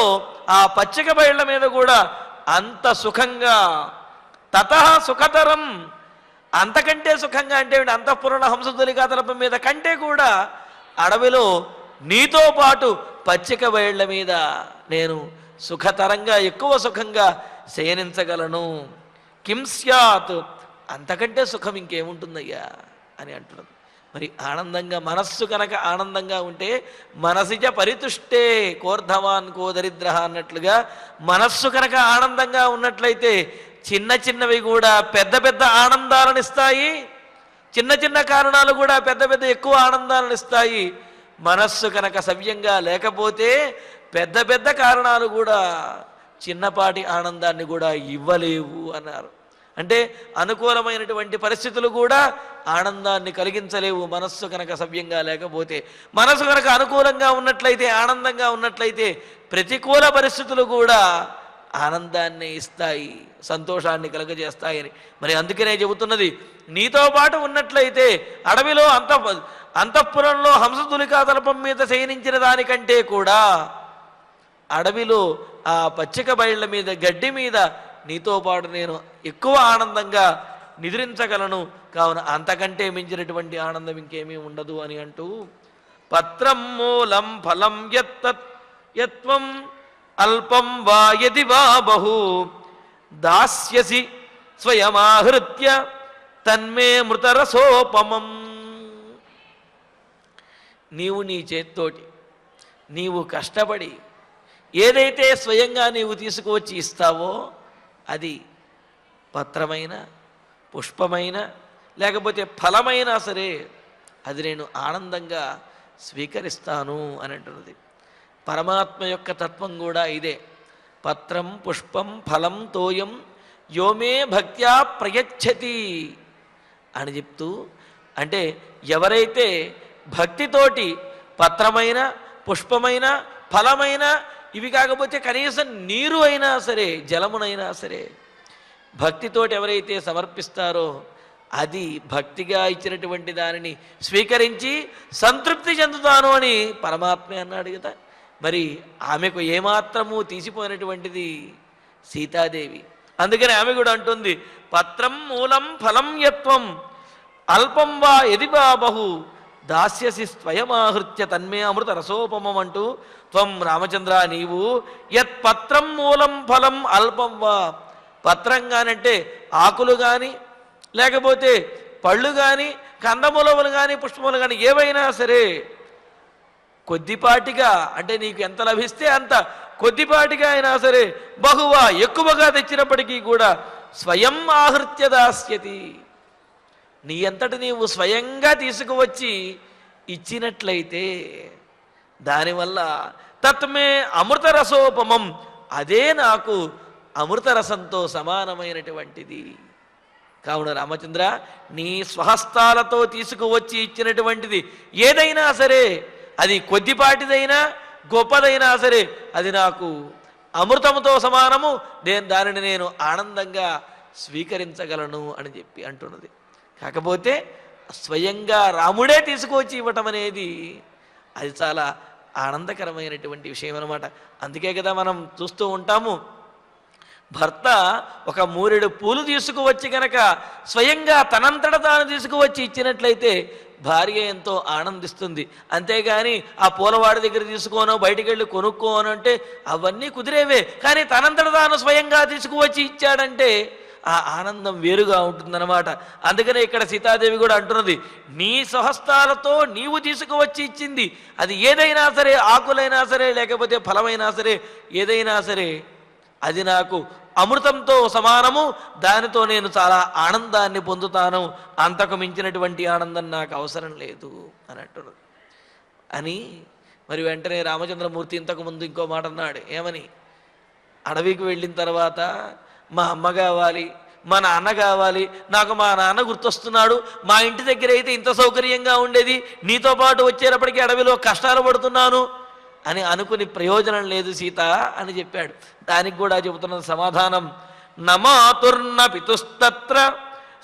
ఆ పచ్చిక బయళ్ళ మీద కూడా అంత సుఖంగా తతః సుఖతరం, అంతకంటే సుఖంగా అంటే అంతఃపురంలో హంసతూలికా తలపం మీద కంటే కూడా అడవిలో నీతో పాటు పచ్చిక బయళ్ళ మీద నేను సుఖతరంగా ఎక్కువ సుఖంగా శయనించగలను. కిం స్యాత్, అంతకంటే సుఖం ఇంకేముంటుందయ్యా అని అంటున్నది. మరి ఆనందంగా మనస్సు కనుక ఆనందంగా ఉంటే మనసిజ పరితుష్టే కోర్ధవాన్ కో దరిద్ర అన్నట్లుగా మనస్సు కనుక ఆనందంగా ఉన్నట్లయితే చిన్న చిన్నవి కూడా పెద్ద పెద్ద ఆనందాలను ఇస్తాయి, చిన్న చిన్న కారణాలు కూడా పెద్ద పెద్ద ఎక్కువ ఆనందాలను ఇస్తాయి. మనస్సు కనుక సవ్యంగా లేకపోతే పెద్ద పెద్ద కారణాలు కూడా చిన్నపాటి ఆనందాన్ని కూడా ఇవ్వలేవు అన్నారు. అంటే అనుకూలమైనటువంటి పరిస్థితులు కూడా ఆనందాన్ని కలిగించలేవు మనస్సు కనుక సవ్యంగా లేకపోతే. మనస్సు కనుక అనుకూలంగా ఉన్నట్లయితే ఆనందంగా ఉన్నట్లయితే ప్రతికూల పరిస్థితులు కూడా ఆనందాన్ని ఇస్తాయి, సంతోషాన్ని కలుగజేస్తాయని. మరి అందుకనే చెబుతున్నది, నీతో పాటు ఉన్నట్లయితే అడవిలో అంతఃపురంలో హంసతులికా తలపం మీద శయనించిన దానికంటే కూడా అడవిలో ఆ పచ్చిక బయళ్ళ మీద గడ్డి మీద నీతో పాటు నేను ఎక్కువ ఆనందంగా నిద్రించగలను. కావున అంతకంటే మించినటువంటి ఆనందం ఇంకేమీ ఉండదు అని అంటూ పత్రం మూలం ఫలం యత్వం అల్పం వా యది వా బహు దాస్యసి స్వయమాహృత్య తన్మే మృతరసోపమం. నీవు నీ చేత్తోటి నీవు కష్టపడి ఏదైతే స్వయంగా నీవు తీసుకువచ్చి ఇస్తావో అది పత్రమైన పుష్పమైన లేకపోతే ఫలమైనా సరే అది నేను ఆనందంగా స్వీకరిస్తాను అని అంటున్నది. పరమాత్మ యొక్క తత్వం కూడా ఇదే. పత్రం పుష్పం ఫలం తోయం యోమే భక్త్యా ప్రయచ్చతి అని చెప్తూ, అంటే ఎవరైతే భక్తితోటి పత్రమైన పుష్పమైన ఫలమైన ఇవి కాకపోతే కనీసం నీరు అయినా సరే జలమునైనా సరే భక్తితోటి ఎవరైతే సమర్పిస్తారో అది భక్తిగా ఇచ్చినటువంటి దానిని స్వీకరించి సంతృప్తి చెందుతాను అని పరమాత్మే అన్నాడు కదా. మరి ఆమెకు ఏమాత్రము తీసిపోయినటువంటిది సీతాదేవి. అందుకని ఆమె కూడా అంటుంది, పత్రం మూలం ఫలం యత్వం అల్పం వా యది వా బహు దాస్యసి స్వయమాహృత్య తన్మే అమృత రసోపమం అంటూ, త్వం రామచంద్ర నీవు యత్ పత్రం మూలం ఫలం అల్పం వా, పత్రం కానంటే ఆకులు కానీ లేకపోతే పళ్ళు కానీ కందమూలములు కానీ పుష్పములు కానీ ఏవైనా సరే కొద్దిపాటిగా, అంటే నీకు ఎంత లభిస్తే అంత కొద్దిపాటిగా అయినా సరే బహువా ఎక్కువగా తెచ్చినప్పటికీ కూడా స్వయం ఆహృత్య దాస్యతి, నీ అంతటి నీవు స్వయంగా తీసుకువచ్చి ఇచ్చినట్లయితే దానివల్ల తత్మే అమృతరసోపమం, అదే నాకు అమృతరసంతో సమానమైనటువంటిది. కావున రామచంద్ర నీ స్వహస్తాలతో తీసుకువచ్చి ఇచ్చినటువంటిది ఏదైనా సరే అది కొద్దిపాటిదైనా గొప్పదైనా సరే అది నాకు అమృతముతో సమానము, దానిని నేను ఆనందంగా స్వీకరించగలను అని చెప్పి అంటున్నది. కాకపోతే స్వయంగా రాముడే తీసుకువచ్చి ఇవ్వటం అనేది అది చాలా ఆనందకరమైనటువంటి విషయం అన్నమాట. అందుకే కదా మనం చూస్తూ ఉంటాము, భర్త ఒక మూరెడు పూలు తీసుకువచ్చి కనుక స్వయంగా తనంతట తాను తీసుకువచ్చి ఇచ్చినట్లయితే భార్య ఎంతో ఆనందిస్తుంది. అంతేగాని ఆ పూలవాడి దగ్గర తీసుకోనో బయటికి వెళ్ళి కొనుక్కోను అంటే అవన్నీ కుదిరేవే, కానీ తనంతట తాను స్వయంగా తీసుకువచ్చి ఇచ్చాడంటే ఆ ఆనందం వేరుగా ఉంటుందన్నమాట. అందుకనే ఇక్కడ సీతాదేవి కూడా అంటున్నది, నీ స్వహస్తాలతో నీవు తీసుకువచ్చి ఇచ్చింది అది ఏదైనా సరే, ఆకులైనా సరే లేకపోతే ఫలమైనా సరే ఏదైనా సరే అది నాకు అమృతంతో సమానము, దానితో నేను చాలా ఆనందాన్ని పొందుతాను, అంతకు మించినటువంటి ఆనందం నాకు అవసరం లేదు అని అంటున్నది. అని మరి వెంటనే రామచంద్రమూర్తి ఇంతకుముందు ఇంకో మాట అన్నాడు. ఏమని? అడవికి వెళ్ళిన తర్వాత మా అమ్మ కావాలి, మా నాన్న కావాలి, నాకు మా నాన్న గుర్తొస్తున్నాడు, మా ఇంటి దగ్గర అయితే ఇంత సౌకర్యంగా ఉండేది, నీతో పాటు వచ్చేటప్పటికీ అడవిలో కష్టాలు పడుతున్నాను, అని అనుకుని ప్రయోజనం లేదు సీత అని చెప్పాడు. దానికి కూడా చెబుతున్న సమాధానం, నమాతుర్న పితుస్తత్ర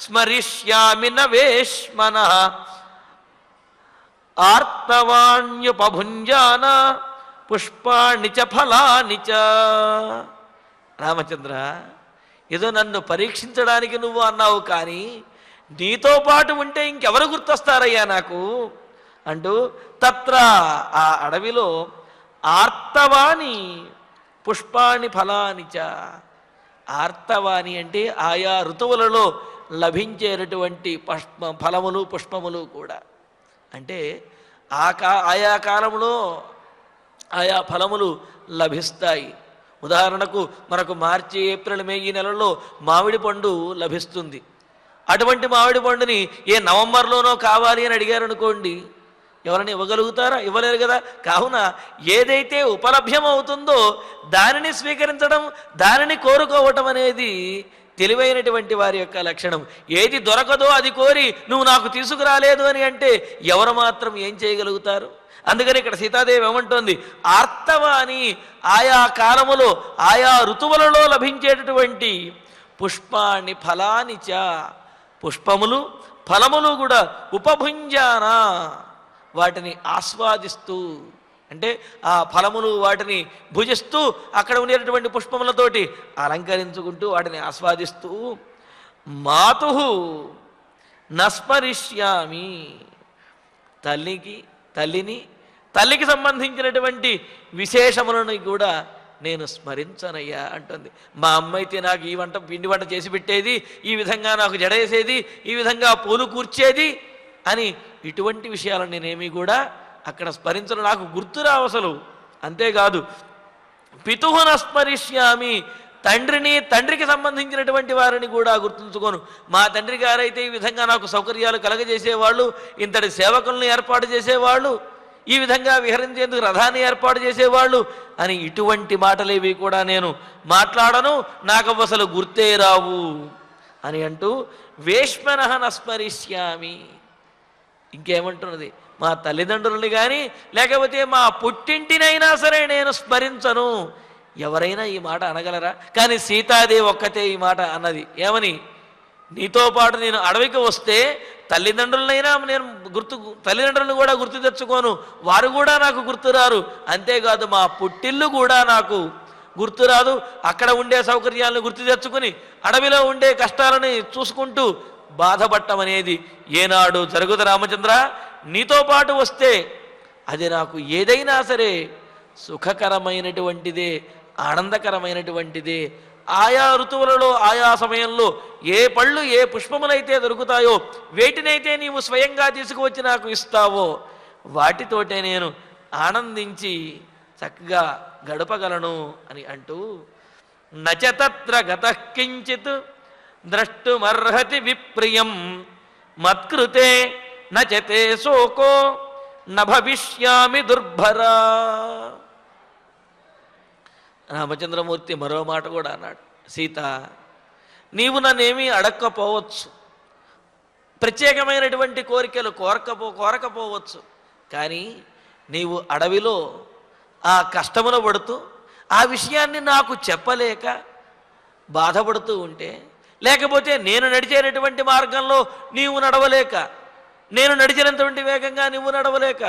స్మరిష్యామి నవేష్మన ఆర్తవాణ్యుపభుంజాన పుష్పాణి చ ఫలాని చ. రామచంద్ర, ఏదో నన్ను పరీక్షించడానికి నువ్వు అన్నావు, కానీ నీతో పాటు ఉంటే ఇంకెవరు గుర్తొస్తారయ్యా నాకు అంటూ, తత్ర ఆ అడవిలో ఆర్తవాణి పుష్పాణి ఫలాని చ. ఆర్తవాణి అంటే ఆయా ఋతువులలో లభించేటటువంటి ఫలములు పుష్పములు కూడా. అంటే ఆయా కాలంలో ఆయా ఫలములు లభిస్తాయి. ఉదాహరణకు మనకు మార్చి ఏప్రిల్ మే ఈ నెలల్లో మామిడి పండు లభిస్తుంది. అటువంటి మామిడి పండుని ఏ నవంబర్లోనో కావాలి అని అడిగారు అనుకోండి, ఎవరైనా ఇవ్వగలుగుతారా? ఇవ్వలేరు కదా. కావున ఏదైతే ఉపలభ్యం అవుతుందో దానిని స్వీకరించడం, దానిని కోరుకోవటం అనేది తెలివైనటువంటి వారి యొక్క లక్షణం. ఏది దొరకదో అది కోరి నువ్వు నాకు తీసుకురాలేదు అని అంటే ఎవరు మాత్రం ఏం చేయగలుగుతారు? అందుకని ఇక్కడ సీతాదేవి ఏమంటోంది, ఆర్తవాని ఆయా కాలములో ఆయా ఋతువులలో లభించేటటువంటి పుష్పాన్ని ఫలాని చ, పుష్పములు ఫలములు కూడా ఉపభుంజాన, వాటిని ఆస్వాదిస్తూ, అంటే ఆ ఫలములు వాటిని భుజిస్తూ అక్కడ ఉండేటటువంటి పుష్పములతోటి అలంకరించుకుంటూ వాటిని ఆస్వాదిస్తూ, మాతు నస్మరిష్యామి, తల్లికి సంబంధించినటువంటి విశేషములను కూడా నేను స్మరించనయ్యా అంటుంది. మా అమ్మ అయితే నాకు ఈ పిండి వంట చేసి పెట్టేది, ఈ విధంగా నాకు జడ వేసేది, ఈ విధంగా పూలు కూర్చేది అని ఇటువంటి విషయాలను నేనేమి కూడా అక్కడ స్మరించను, నాకు గుర్తురావు అసలు. అంతేకాదు, పితుహున స్మరిష్యామి, తండ్రికి సంబంధించినటువంటి వారిని కూడా గుర్తుంచుకోను. మా తండ్రి గారైతే ఈ విధంగా నాకు సౌకర్యాలు కలగజేసేవాళ్ళు, ఇంతటి సేవకులను ఏర్పాటు చేసేవాళ్ళు, ఈ విధంగా విహరించేందుకు రథాన్ని ఏర్పాటు చేసేవాళ్ళు అని ఇటువంటి మాటలేవి కూడా నేను మాట్లాడను, నాకు అసలు గుర్తే రావు అని అంటూ వేష్మనః నస్మరిష్యామి. ఇంకేమంటున్నది, మా తల్లిదండ్రులని కానీ లేకపోతే మా పుట్టింటినైనా సరే నేను స్మరించను. ఎవరైనా ఈ మాట అనగలరా? కానీ సీతాదేవి ఒక్కతే ఈ మాట అన్నది. ఏమని? నీతో పాటు నేను అడవికి వస్తే తల్లిదండ్రులనైనా నేను తల్లిదండ్రులను కూడా గుర్తు తెచ్చుకోను, వారు కూడా నాకు గుర్తురారు. అంతేకాదు మా పుట్టిల్లు కూడా నాకు గుర్తురాదు. అక్కడ ఉండే సౌకర్యాలను గుర్తు తెచ్చుకుని అడవిలో ఉండే కష్టాలని చూసుకుంటూ బాధపడటం అనేది ఏనాడు జరుగుదు రామచంద్ర. నీతో పాటు వస్తే అది నాకు ఏదైనా సరే సుఖకరమైనటువంటిదే, ఆనందకరమైనటువంటిదే. ఆయా ఋతువులలో ఆయా సమయంలో ఏ పళ్ళు ఏ పుష్పములైతే దొరుకుతాయో, వేటినైతే నీవు స్వయంగా తీసుకువచ్చి నాకు ఇస్తావో వాటితోటే నేను ఆనందించి చక్కగా గడపగలను అని అంటూ, నచ తత్ర గతః కించిత్ ద్రష్టుమర్హతి విప్రియం మత్కృతే నచతే శోకో న భవిష్యామి దుర్భరా. రామచంద్రమూర్తి మరో మాట కూడా అన్నాడు, సీత నీవు నన్నేమీ అడక్కపోవచ్చు, ప్రత్యేకమైనటువంటి కోరికలు కోరకపోవచ్చు, కానీ నీవు అడవిలో ఆ కష్టమును పడుతూ ఆ విషయాన్ని నాకు చెప్పలేక బాధపడుతూ ఉంటే, లేకపోతే నేను నడిచేటటువంటి మార్గంలో నీవు నడవలేక, నేను నడిచినంతటువంటి వేగంగా నువ్వు నడవలేక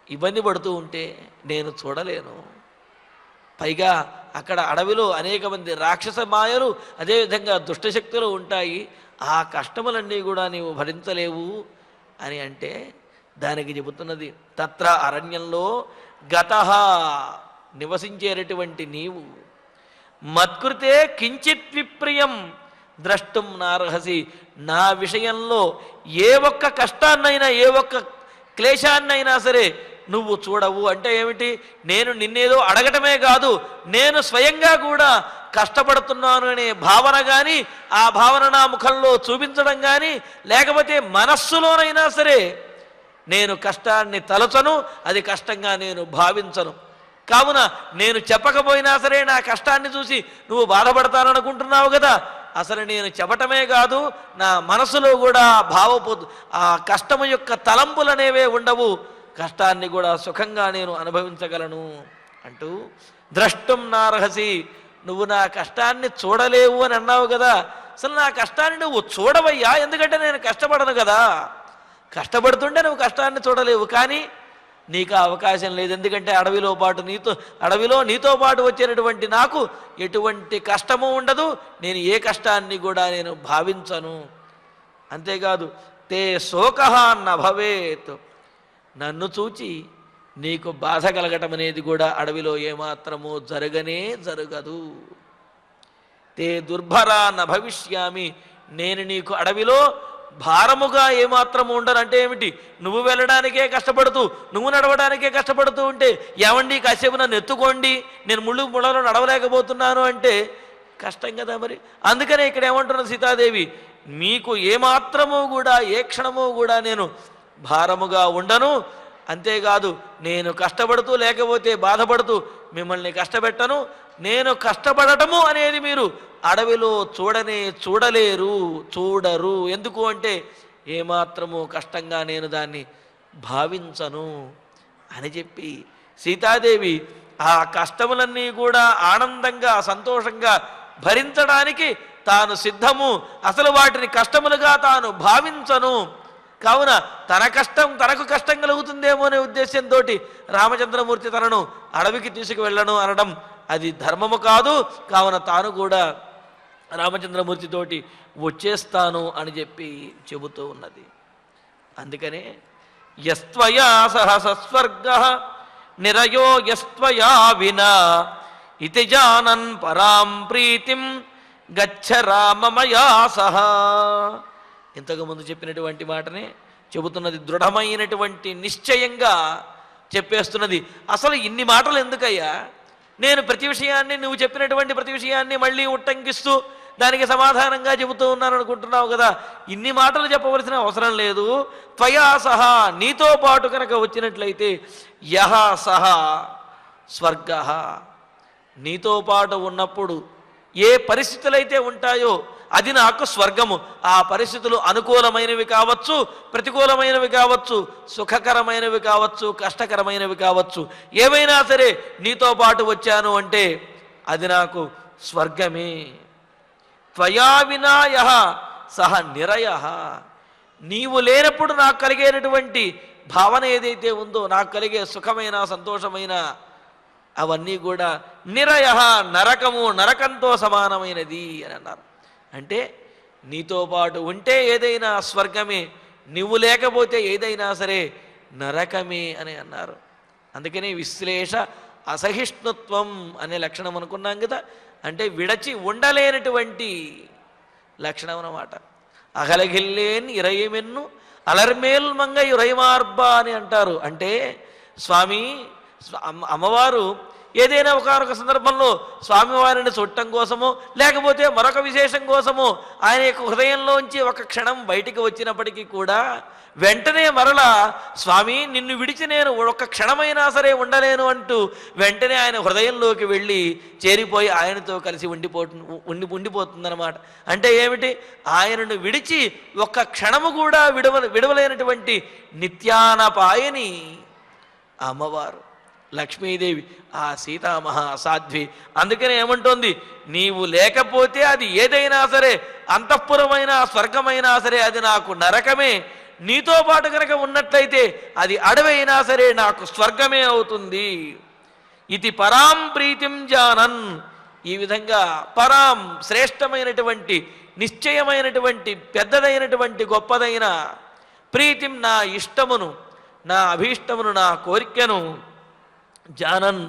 ఇబ్బంది పడుతూ ఉంటే నేను చూడలేను. పైగా అక్కడ అడవిలో అనేక మంది రాక్షస మాయలు, అదేవిధంగా దుష్టశక్తులు ఉంటాయి, ఆ కష్టములన్నీ కూడా నీవు భరించలేవు అని అంటే దానికి చెబుతున్నది, తత్ర అరణ్యంలో గతః నివసించేటటువంటి నీవు మత్కృతే కించిత్ విప్రియం ద్రష్టం నార్హసి, నా విషయంలో ఏ ఒక్క కష్టాన్నైనా ఏ ఒక్క క్లేశాన్నైనా సరే నువ్వు చూడవు. అంటే ఏమిటి? నేను నిన్నేదో అడగటమే కాదు, నేను స్వయంగా కూడా కష్టపడుతున్నాను అనే భావన కానీ, ఆ భావన నా ముఖంలో చూపించడం కానీ, లేకపోతే మనస్సులోనైనా సరే నేను కష్టాన్ని తలచను, అది కష్టంగా నేను భావించను. కావున నేను చెప్పకపోయినా సరే నా కష్టాన్ని చూసి నువ్వు బాధపడతాననుకుంటున్నావు కదా, అసలు నేను చెప్పటమే కాదు, నా మనసులో కూడా ఆ కష్టము యొక్క తలంపులనేవే ఉండవు. కష్టాన్ని కూడా సుఖంగా నేను అనుభవించగలను అంటూ ద్రష్టం నార్హసి, నువ్వు నా కష్టాన్ని చూడలేవు అని అన్నావు కదా, అసలు నా కష్టాన్ని నువ్వు చూడవయ్యా, ఎందుకంటే నేను కష్టపడను కదా. కష్టపడుతుంటే నువ్వు కష్టాన్ని చూడలేవు, కానీ నీకు ఆ అవకాశం లేదు. ఎందుకంటే అడవిలో నీతో పాటు వచ్చేటటువంటి నాకు ఎటువంటి కష్టము ఉండదు, నేను ఏ కష్టాన్ని కూడా నేను భావించను. అంతేకాదు తే శోకః నభవేత్, నన్ను చూచి నీకు బాధ కలగటం అనేది కూడా అడవిలో ఏమాత్రమూ జరగదు. తే దుర్భరా నభవిష్యామి, నేను నీకు అడవిలో భారముగా ఏమాత్రము ఉండను. అంటే ఏమిటి, నువ్వు వెళ్ళడానికే కష్టపడుతూ, నువ్వు నడవడానికే కష్టపడుతూ ఉంటే, ఏమండి కాసేపు నన్ను ఎత్తుకోండి, నేను ముళ్ళలో నడవలేకపోతున్నాను అంటే కష్టం కదా మరి. అందుకనే ఇక్కడ ఏమంటున్నది సీతాదేవి, మీకు ఏమాత్రము కూడా ఏ క్షణము కూడా నేను భారముగా ఉండను. అంతేకాదు నేను కష్టపడుతూ లేకపోతే బాధపడుతూ మిమ్మల్ని కష్టపెట్టను. నేను కష్టపడటము అనేది మీరు అడవిలో చూడరు. ఎందుకు అంటే ఏమాత్రము కష్టంగా నేను దాన్ని భావించను అని చెప్పి సీతాదేవి ఆ కష్టములన్నీ కూడా ఆనందంగా సంతోషంగా భరించడానికి తాను సిద్ధము, అసలు వాటిని కష్టములుగా తాను భావించను. కావున తనకు కష్టం కలుగుతుందేమో అనే ఉద్దేశంతో రామచంద్రమూర్తి తనను అడవికి తీసుకువెళ్ళను అనడం అది ధర్మము కాదు. కావున తాను కూడా రామచంద్రమూర్తితోటి వచ్చేస్తాను అని చెప్పి చెబుతూ ఉన్నది. అందుకనే యస్త్వయా సహసస్వర్గః నిరయో యస్త్వయా వినా ఇతి జానన్ పరాం ప్రీతిం గచ్చ రామమయా సహ. ఇంతకుముందు చెప్పినటువంటి మాటనే చెబుతున్నది, దృఢమైనటువంటి నిశ్చయంగా చెప్పేస్తున్నది. అసలు ఇన్ని మాటలు ఎందుకయ్యా, నేను నువ్వు చెప్పినటువంటి ప్రతి విషయాన్ని మళ్ళీ ఉట్టంకిస్తూ దానికి సమాధానంగా చెబుతూ ఉన్నాను అనుకుంటున్నావు కదా, ఇన్ని మాటలు చెప్పవలసిన అవసరం లేదు. త్వయా సహా, నీతో పాటు కనుక వచ్చినట్లయితే, యహ సహ స్వర్గ, నీతో పాటు ఉన్నప్పుడు ఏ పరిస్థితులైతే ఉంటాయో అది నాకు స్వర్గము. ఆ పరిస్థితులు అనుకూలమైనవి కావచ్చు, ప్రతికూలమైనవి కావచ్చు, సుఖకరమైనవి కావచ్చు, కష్టకరమైనవి కావచ్చు, ఏవైనా సరే నీతో పాటు వచ్చాను అంటే అది నాకు స్వర్గమే. త్వయా వినాయ సహ నిరయ, నీవు లేనప్పుడు నాకు కలిగేటటువంటి భావన ఏదైతే ఉందో, నాకు కలిగే సుఖమైన సంతోషమైన అవన్నీ కూడా నిరయ, నరకంతో సమానమైనది అని అన్నారు. అంటే నీతో పాటు ఉంటే ఏదైనా స్వర్గమే, నువ్వు లేకపోతే ఏదైనా సరే నరకమే అని అన్నారు. అందుకని విశ్లేష అసహిష్ణుత్వం అనే లక్షణం అనుకున్నాం కదా, అంటే విడచి ఉండలేనటువంటి లక్షణం అన్నమాట. అగలగిల్లేన్ ఇరయమెన్ను అలర్మేల్ మంగ ఇరయమార్బా అని అంటారు. అంటే స్వామి అమ్మవారు ఏదైనా ఒకనొక సందర్భంలో స్వామివారిని చూడటం కోసమో లేకపోతే మరొక విశేషం కోసమో ఆయన యొక్క హృదయంలోంచి ఒక క్షణం బయటికి వచ్చినప్పటికీ కూడా వెంటనే మరలా స్వామి నిన్ను విడిచి నేను ఒక్క క్షణమైనా సరే ఉండలేను అంటూ వెంటనే ఆయన హృదయంలోకి వెళ్ళి చేరిపోయి ఆయనతో కలిసి ఉండిపోతుందన్నమాట. అంటే ఏమిటి, ఆయనను విడిచి ఒక్క క్షణము కూడా విడవలేనటువంటి నిత్యానపాయని అమ్మవారు లక్ష్మీదేవి, ఆ సీతామహాసాధ్వి. అందుకనే ఏమంటోంది, నీవు లేకపోతే అది ఏదైనా సరే, అంతఃపురమైన స్వర్గమైనా సరే అది నాకు నరకమే. నీతో పాటు కనుక ఉన్నట్లయితే అది అడవైనా సరే నాకు స్వర్గమే అవుతుంది. ఇది పరాం ప్రీతిం జానన్, ఈ విధంగా పరాం శ్రేష్టమైనటువంటి నిశ్చయమైనటువంటి పెద్దదైనటువంటి గొప్పదైన ప్రీతిం నా ఇష్టమును, నా అభీష్టమును, నా కోరికను, జానన్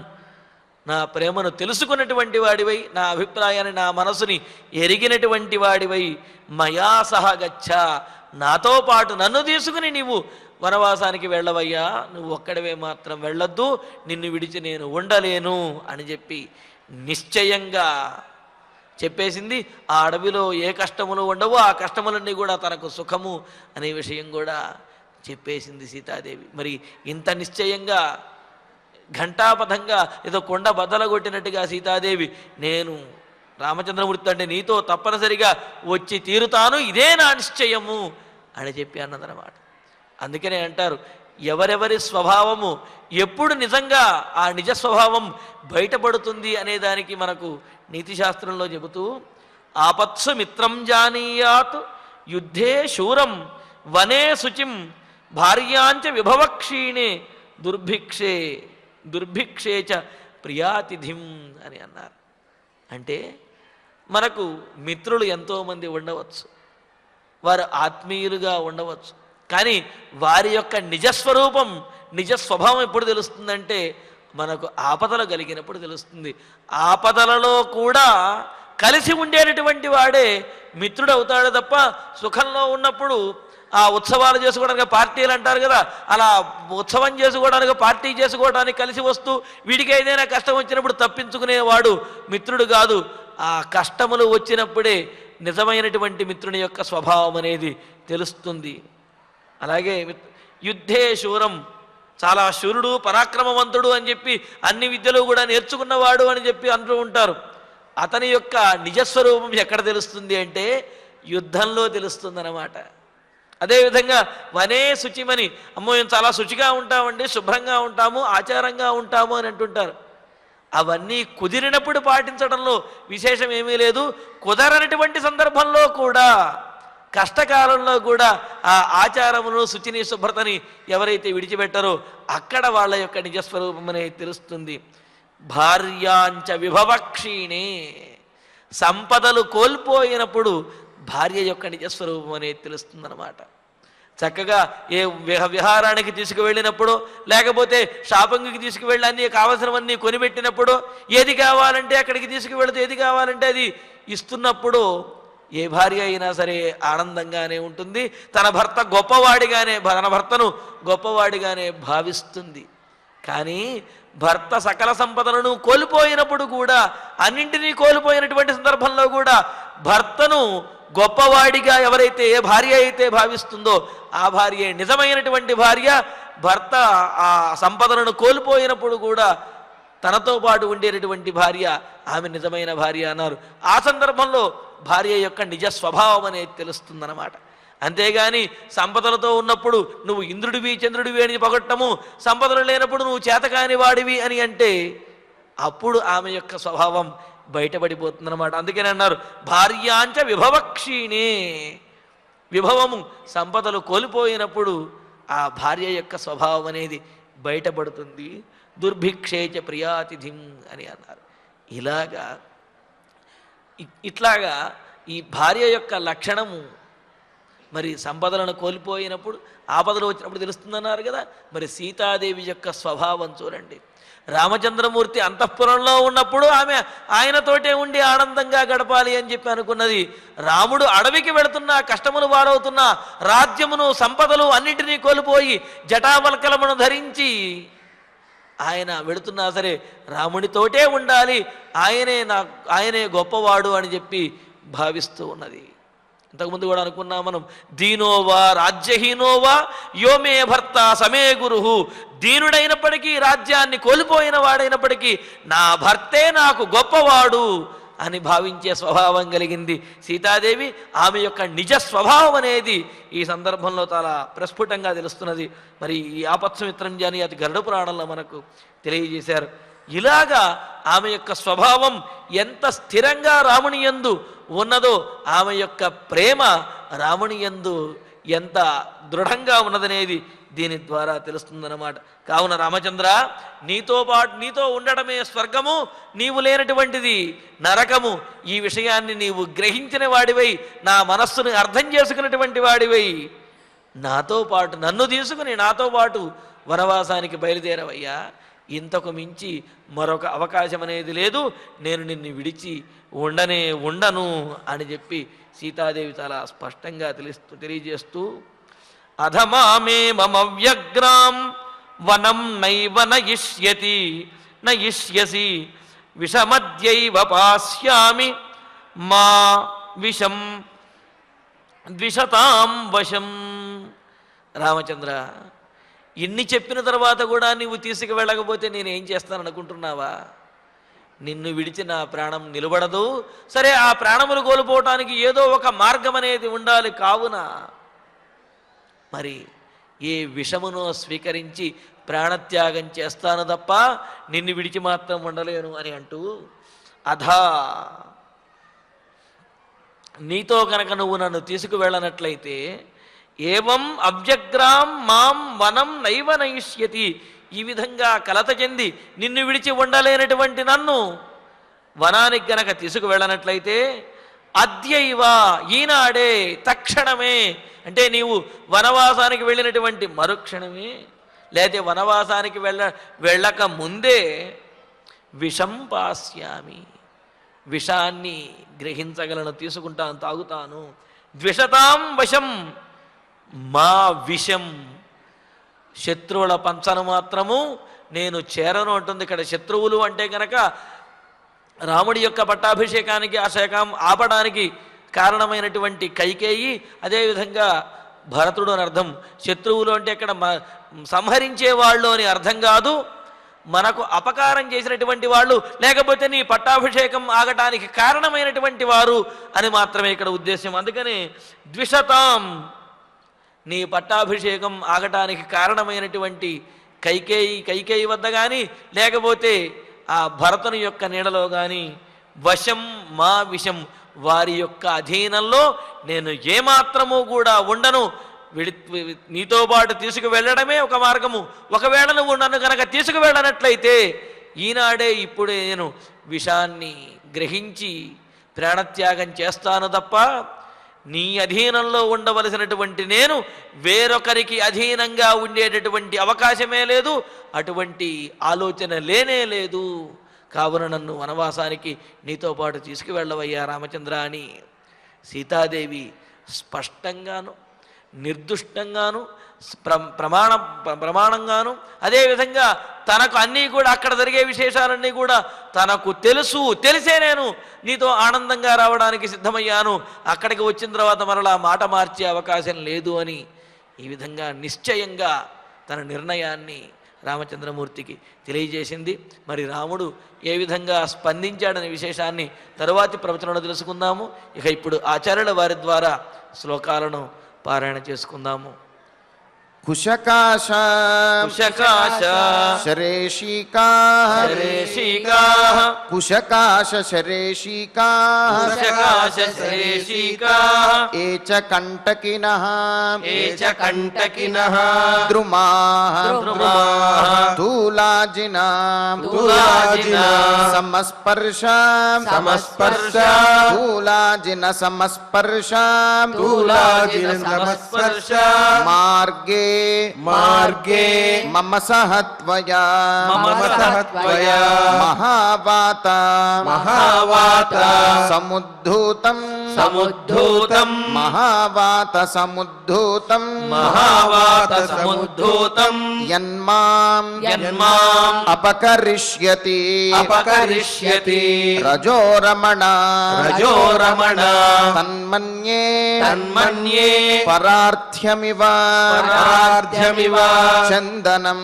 నా ప్రేమను తెలుసుకున్నటువంటి వాడివై, నా అభిప్రాయాన్ని నా మనసుని ఎరిగినటువంటి వాడివై, మయా సహ గచ్చ, నాతో పాటు నన్ను తీసుకుని నీవు వనవాసానికి వెళ్ళవయ్యా, నువ్వు ఒక్కడివే మాత్రం వెళ్ళొద్దు, నిన్ను విడిచి నేను ఉండలేను అని చెప్పి నిశ్చయంగా చెప్పేసింది. ఆ అడవిలో ఏ కష్టములు ఉండవో ఆ కష్టములన్నీ కూడా తనకు సుఖము అనే విషయం కూడా చెప్పేసింది సీతాదేవి. మరి ఇంత నిశ్చయంగా ఘంటాపథంగా ఏదో కొండ బద్దలగొట్టినట్టుగా సీతాదేవి నేను రామచంద్రమూర్తి అంటే నీతో తప్పనిసరిగా వచ్చి తీరుతాను, ఇదే నా నిశ్చయము అని చెప్పి అన్నదన్నమాట. అందుకనే అంటారు, ఎవరెవరి స్వభావము ఎప్పుడు నిజంగా ఆ నిజ స్వభావం బయటపడుతుంది అనేదానికి మనకు నీతిశాస్త్రంలో చెబుతూ ఆపత్సు మిత్రం జానీయాత్ యుద్ధే శూరం వనే శుచిం భార్యాంచ విభవక్షీణే దుర్భిక్షే చ ప్రియాతిథిం అని అన్నారు. అంటే మనకు మిత్రులు ఎంతోమంది ఉండవచ్చు, వారు ఆత్మీయులుగా ఉండవచ్చు, కానీ వారి యొక్క నిజస్వరూపం నిజ స్వభావం ఎప్పుడు తెలుస్తుందంటే మనకు ఆపదలు కలిగినప్పుడు తెలుస్తుంది. ఆపదలలో కూడా కలిసి ఉండేటటువంటి వాడే మిత్రుడు అవుతాడు తప్ప సుఖంలో ఉన్నప్పుడు ఆ ఉత్సవాలు చేసుకోవడానికి పార్టీలు అంటారు కదా, అలా ఉత్సవం చేసుకోవడానికి పార్టీ చేసుకోవడానికి కలిసి వస్తూ వీడికి ఏదైనా కష్టం వచ్చినప్పుడు తప్పించుకునేవాడు మిత్రుడు కాదు. ఆ కష్టములు వచ్చినప్పుడే నిజమైనటువంటి మిత్రుని యొక్క స్వభావం అనేది తెలుస్తుంది. అలాగే యుద్ధే శూరం, చాలా శూరుడు పరాక్రమవంతుడు అని చెప్పి అన్ని విద్యలు కూడా నేర్చుకున్నవాడు అని చెప్పి అంటూ ఉంటారు. అతని యొక్క నిజస్వరూపం ఎక్కడ తెలుస్తుంది అంటే యుద్ధంలో తెలుస్తుంది అన్నమాట. అదేవిధంగా వనే శుచిమని, అమ్మో మేము చాలా శుచిగా ఉంటామండి, శుభ్రంగా ఉంటాము, ఆచారంగా ఉంటాము అని అంటుంటారు. అవన్నీ కుదిరినప్పుడు పాటించడంలో విశేషం ఏమీ లేదు. కుదరనటువంటి సందర్భంలో కూడా, కష్టకాలంలో కూడా ఆ ఆచారమును శుచిని శుభ్రతని ఎవరైతే విడిచిపెట్టారో అక్కడ వాళ్ళ యొక్క నిజస్వరూపం అనేది తెలుస్తుంది. భార్యాంచ విభవక్షీణే, సంపదలు కోల్పోయినప్పుడు భార్య యొక్క నిజస్వరూపం అనేది తెలుస్తుందన్నమాట. చక్కగా ఏ విహారానికి తీసుకువెళ్ళినప్పుడు, లేకపోతే షాపింగ్కి తీసుకువెళ్ళి అన్నీ కావలసినవన్నీ కొనిపెట్టినప్పుడు, ఏది కావాలంటే అక్కడికి తీసుకువెళితే ఏది కావాలంటే అది ఇస్తున్నప్పుడు ఏ భార్య అయినా సరే ఆనందంగానే ఉంటుంది. తన భర్తను గొప్పవాడిగానే భావిస్తుంది. కానీ భర్త సకల సంపదలను కోల్పోయినప్పుడు కూడా, అన్నింటినీ కోల్పోయినటువంటి సందర్భంలో కూడా భర్తను గొప్పవాడిగా ఎవరైతే ఏ భార్య అయితే భావిస్తుందో ఆ భార్య నిజమైనటువంటి భార్య. భర్త ఆ సంపదలను కోల్పోయినప్పుడు కూడా తనతో పాటు ఉండేటటువంటి భార్య ఆమె నిజమైన భార్య అన్నారు. ఆ సందర్భంలో భార్య యొక్క నిజ స్వభావం అనేది తెలుస్తుందన్నమాట. అంతేగాని సంపదలతో ఉన్నప్పుడు నువ్వు ఇంద్రుడివి చంద్రుడివి అని పొగట్టము, సంపదలు లేనప్పుడు నువ్వు చేతకాని వాడివి అని అంటే అప్పుడు ఆమె యొక్క స్వభావం బయటపడిపోతుందన్నమాట. అందుకని అన్నారు భార్యాంచ విభవక్షీణే, విభవము సంపదలు కోల్పోయినప్పుడు ఆ భార్య యొక్క స్వభావం అనేది బయటపడుతుంది. దుర్భిక్షేచ ప్రియాతిథిం అని అన్నారు. ఇట్లాగా ఈ భార్య యొక్క లక్షణము మరి సంపదలను కోల్పోయినప్పుడు, ఆపదలు వచ్చినప్పుడు తెలుస్తుందన్నారు కదా. మరి సీతాదేవి యొక్క స్వభావం చూడండి. రామచంద్రమూర్తి అంతఃపురంలో ఉన్నప్పుడు ఆమె ఆయనతోటే ఉండి ఆనందంగా గడపాలి అని చెప్పి అనుకున్నది. రాముడు అడవికి వెళుతున్నా, కష్టములు వారవుతున్నా, రాజ్యమును సంపదలు అన్నింటినీ కోల్పోయి జటావల్కలమును ధరించి ఆయన వెళుతున్నా సరే రాముడితోటే ఉండాలి, ఆయనే గొప్పవాడు అని చెప్పి భావిస్తూ ఉన్నది. ఇంతకుముందు కూడా అనుకున్నాం మనం, దీనోవా రాజ్యహీనోవా యోమే భర్త సమే గురు. దీనుడైనప్పటికీ, రాజ్యాన్ని కోల్పోయిన వాడైనప్పటికీ నా భర్తే నాకు గొప్పవాడు అని భావించే స్వభావం కలిగింది సీతాదేవి. ఆమె యొక్క నిజ స్వభావం అనేది ఈ సందర్భంలో చాలా ప్రస్ఫుటంగా తెలుస్తున్నది. మరి ఈ ఆపత్సమిత్రం జాని అతి గరుడ పురాణంలో మనకు తెలియజేశారు. ఇలాగా ఆమె యొక్క స్వభావం ఎంత స్థిరంగా రాముని యందు ఉన్నదో ఆమె యొక్క ప్రేమ రాముని యందు ఎంత దృఢంగా ఉన్నదనేది దీని ద్వారా తెలుస్తుందన్నమాట. కావున రామచంద్ర, నీతో ఉండడమే స్వర్గము, నీవు లేనటువంటిది నరకము. ఈ విషయాన్ని నీవు గ్రహించిన వాడివై, నా మనస్సును అర్థం చేసుకున్నటువంటి వాడివై నాతో పాటు నన్ను తీసుకుని నాతో పాటు వనవాసానికి బయలుదేరవయ్యా. ఇంతకు మించి మరొక అవకాశం అనేది లేదు, నేను నిన్ను విడిచి ఉండను అని చెప్పి సీతాదేవి చాలా స్పష్టంగా తెలియజేస్తూ అధమామే మమ వ్యగ్రాం వనం నైవ నయిష్యసి విషమద్యైవ పాస్యామి మా విషం ద్విషతాం వశం. రామచంద్ర, ఇన్ని చెప్పిన తర్వాత కూడా నీవు తీసుకువెళ్ళకపోతే నేనేం చేస్తాననుకుంటున్నావా? నిన్ను విడిచి నా ప్రాణం నిలబడదు. సరే, ఆ ప్రాణములు కోల్పోవటానికి ఏదో ఒక మార్గం అనేది ఉండాలి. కావున మరి ఏ విషమునో స్వీకరించి ప్రాణత్యాగం చేస్తాను తప్ప నిన్ను విడిచి మాత్రం ఉండలేను అని అంటూ అధా నీతో కనుక నువ్వు నన్ను తీసుకువెళ్ళనట్లయితే ఏవం అవ్యగ్రాం మాం వనం నైవ నయిష్యతి, ఈ విధంగా కలత చెంది నిన్ను విడిచి ఉండలేనటువంటి నన్ను వనానికి గనక తీసుకువెళ్ళనట్లయితే అద్యైవ ఈనాడే తక్షణమే, అంటే నీవు వనవాసానికి వెళ్ళినటువంటి మరుక్షణమే లేకపోతే వనవాసానికి వెళ్ళక ముందే విషం పాస్యామి, విషాన్ని గ్రహించగలను, తీసుకుంటాను, తాగుతాను. ద్విషతాం వశం, మా విషం, శత్రువుల పంచను మాత్రము నేను చేరను అంటుంది. ఇక్కడ శత్రువులు అంటే కనుక రాముడి యొక్క పట్టాభిషేకానికి ఆ శకం ఆపడానికి కారణమైనటువంటి కైకేయి, అదేవిధంగా భరతుడు అని అర్థం. శత్రువులు అంటే ఇక్కడ సంహరించే వాళ్ళు అని అర్థం కాదు, మనకు అపకారం చేసినటువంటి వాళ్ళు, లేకపోతే నీ పట్టాభిషేకం ఆగటానికి కారణమైనటువంటి వారు అని మాత్రమే ఇక్కడ ఉద్దేశం. అందుకని ద్విషతాం, నీ పట్టాభిషేకం ఆగటానికి కారణమైనటువంటి కైకేయి వద్ద కానీ లేకపోతే ఆ భరతుని యొక్క నీడలో కానీ వశం మా విషం, వారి యొక్క అధీనంలో నేను ఏమాత్రము కూడా ఉండను. నీతో పాటు తీసుకువెళ్ళడమే ఒక మార్గము. ఒకవేళ నువ్వు నన్ను కనుక తీసుకువెళ్ళనట్లయితే ఈనాడే ఇప్పుడే నేను విషాన్ని గ్రహించి ప్రాణత్యాగం చేస్తాను తప్ప నీ అధీనంలో ఉండవలసినటువంటి నేను వేరొకరికి అధీనంగా ఉండేటటువంటి అవకాశమే లేదు, అటువంటి ఆలోచన లేనే లేదు. కావున నన్ను వనవాసానికి నీతో పాటు తీసుకువెళ్ళవయ్యా రామచంద్ర అని సీతాదేవి స్పష్టంగాను నిర్దుష్టంగాను ప్రమాణంగాను, అదేవిధంగా తనకు అన్నీ కూడా అక్కడ జరిగే విశేషాలన్నీ కూడా తనకు తెలిసే నేను నీతో ఆనందంగా రావడానికి సిద్ధమయ్యాను, అక్కడికి వచ్చిన తర్వాత మరలా మాట మార్చే అవకాశం లేదు అని ఈ విధంగా నిశ్చయంగా తన నిర్ణయాన్ని రామచంద్రమూర్తికి తెలియజేసింది. మరి రాముడు ఏ విధంగా స్పందించాడనే విశేషాన్ని తరువాతి ప్రవచనంలో తెలుసుకుందాము. ఇక ఇప్పుడు ఆచార్యుల వారి ద్వారా శ్లోకాలను పారాయణ చేసుకుందాము. కుశకాశ శరేషికా కుశకాశ శరేషికా ఏచ కంటకినః ద్రుమాః ధూలాజినాం సమస్పర్శాం ధూలాజిన సమస్పర్శాం మార్గే మమ సహత్వయా మహావాత సముద్ధూతం మహావాత సముద్ధూతం యన్మాం అపకరిష్యతి రజోరమణ తన్మన్యే పరార్థ్యమివ చందనం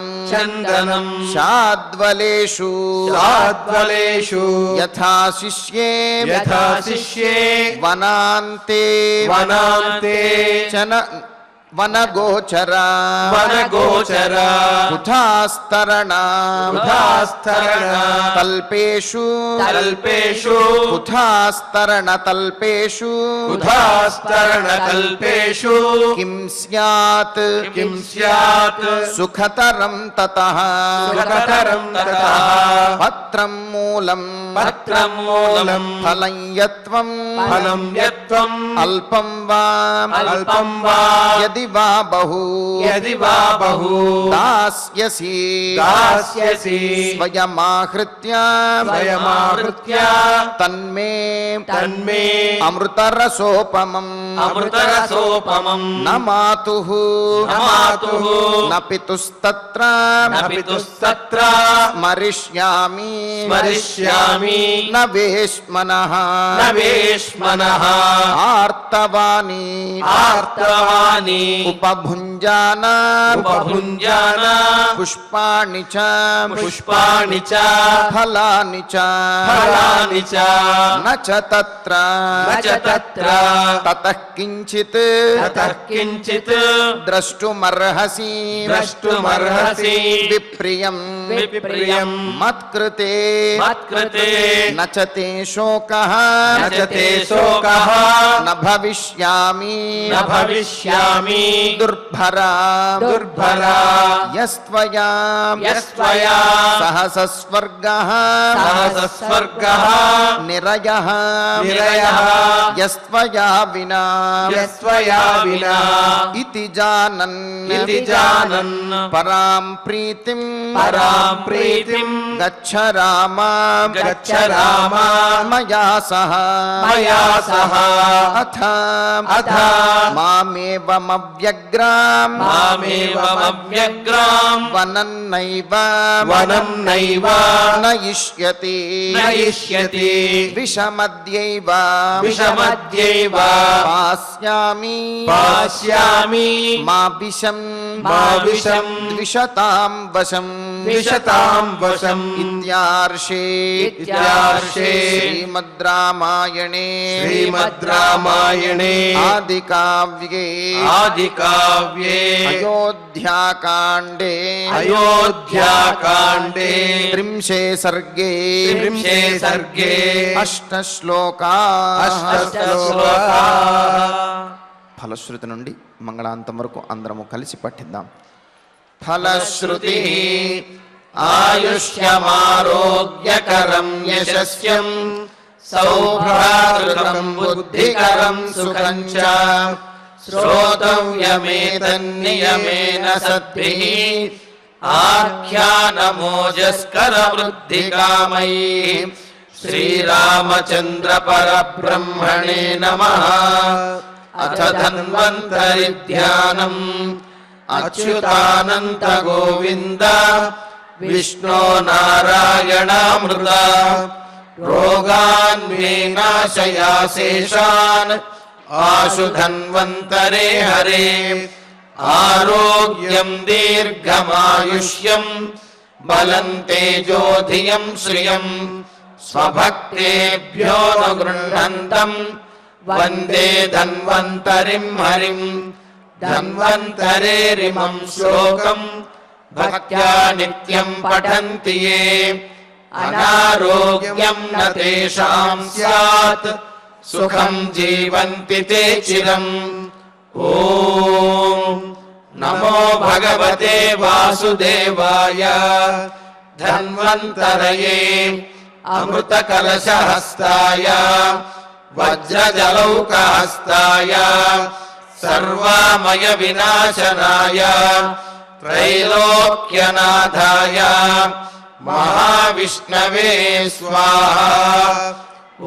శాద్వలేషు యథా శిష్యే వనాంతే వనగోచర కుథాస్తరణ తల్పేషు కుథాస్తరణ తల్పేషు కిం స్యాత్ సుఖతరం తతః పత్రం మూలం ఫలం యత్వం అల్పం వా యది వా బహు దాస్యసి స్వయమాహృత్య తన్మే అమృతరసోపమం న మాతుః న పితుస్తత్ర స్మరిష్యామి భుంజామి న వేష్మనః న వేష్మనః ఆర్తవాని ఆర్తవాని ఉపభుంజాన ఉపభుంజాన పుష్పాణి చ పుష్పాణి చ ఫలాని చ ఫలాని చ న చ తత్ర న చ తత్ర తతః కించిత్ తతః కించిత్ ద్రష్టుమర్హసి ద్రష్టుమర్హసి విప్రియం విప్రియం మత్కృతే మత్కృతే న చ తే శోకః న చ తే శోకః న భవిష్యామి న భవిష్యామి దుర్భరా దుర్భరా యస్త్వయా యస్త్వయా సహసస్వర్గః సహసస్వర్గః నిరయః నిరయః యస్త్వయా వినా యస్త్వయా వినా ఇతి జానన్ ఇతి జానన్ పరాం ప్రీతిం పరాం ప్రీతిం గచ్చ రామ గచ్చ రామ మయా సహ మయా సహ అథ అథ మామేవమవ్యగ్రాం మామేవమవ్యగ్రాం వనన్నైవ వనం నైవ నయిష్యతి నయిష్యతి విషమద్యైవ విషమద్యైవ పాస్యామి పాస్యామి మా విషం మా విషం ద్విషతాం వశం విశతాం వశం ఇత్యార్షే ఇత్యార్షే శ్రీమద్ రామాయణే శ్రీమద్ రామాయణే ఆదికావ్యే ఆదికావ్యే అయోధ్యాకాండే అయోధ్యాకాండే త్రింశే సర్గే త్రింశే సర్గే అష్టశ్లోకా అష్టశ్లోకా. ఫలశ్రుతి నుండి మంగళాంతం వరకు అందరము కలిసి పఠిద్దాం. ఫలశ్రుతి ఆయుష్యమారోగ్యకరం యశస్యం సౌభ్రాతృకం బుద్ధికరం సుఖం చ శ్రోతవ్యమేతన్నియమేన సద్భిః ఆఖ్యానమోజస్కర వృద్ధికామైః శ్రీరామచంద్ర పరబ్రహ్మణే నమః. అథ ధన్వంతరి ధ్యానం అచ్యుతానంత గోవింద విష్ణో నారాయణామృత రోగాన్ మే నాశయాశేషాన్ ఆశు ధన్వంతరే హరే. ఆరోగ్యం దీర్ఘమాయుష్యం బలం తేజోధియం శ్రియం స్వభక్తేభ్యో ను గృహ్ణంతం వందే ధన్వంతరిం హరిం. ధన్వంతరేరిమం శ్లోకం భక్త్యా నిత్యం పఠంతి యే అనారోగ్యం న తేషాం స్యాత్ సుఖం జీవంతి తే చిరం. ఓం నమో భగవతే వాసుదేవాయ. ధన్వంతరయే అమృత కలశహస్తాయ వజ్రజలౌకహస్తాయ సర్వామయ వినాశనాయ త్రైలోక్యనాథాయ మహావిష్ణవే స్వాహా.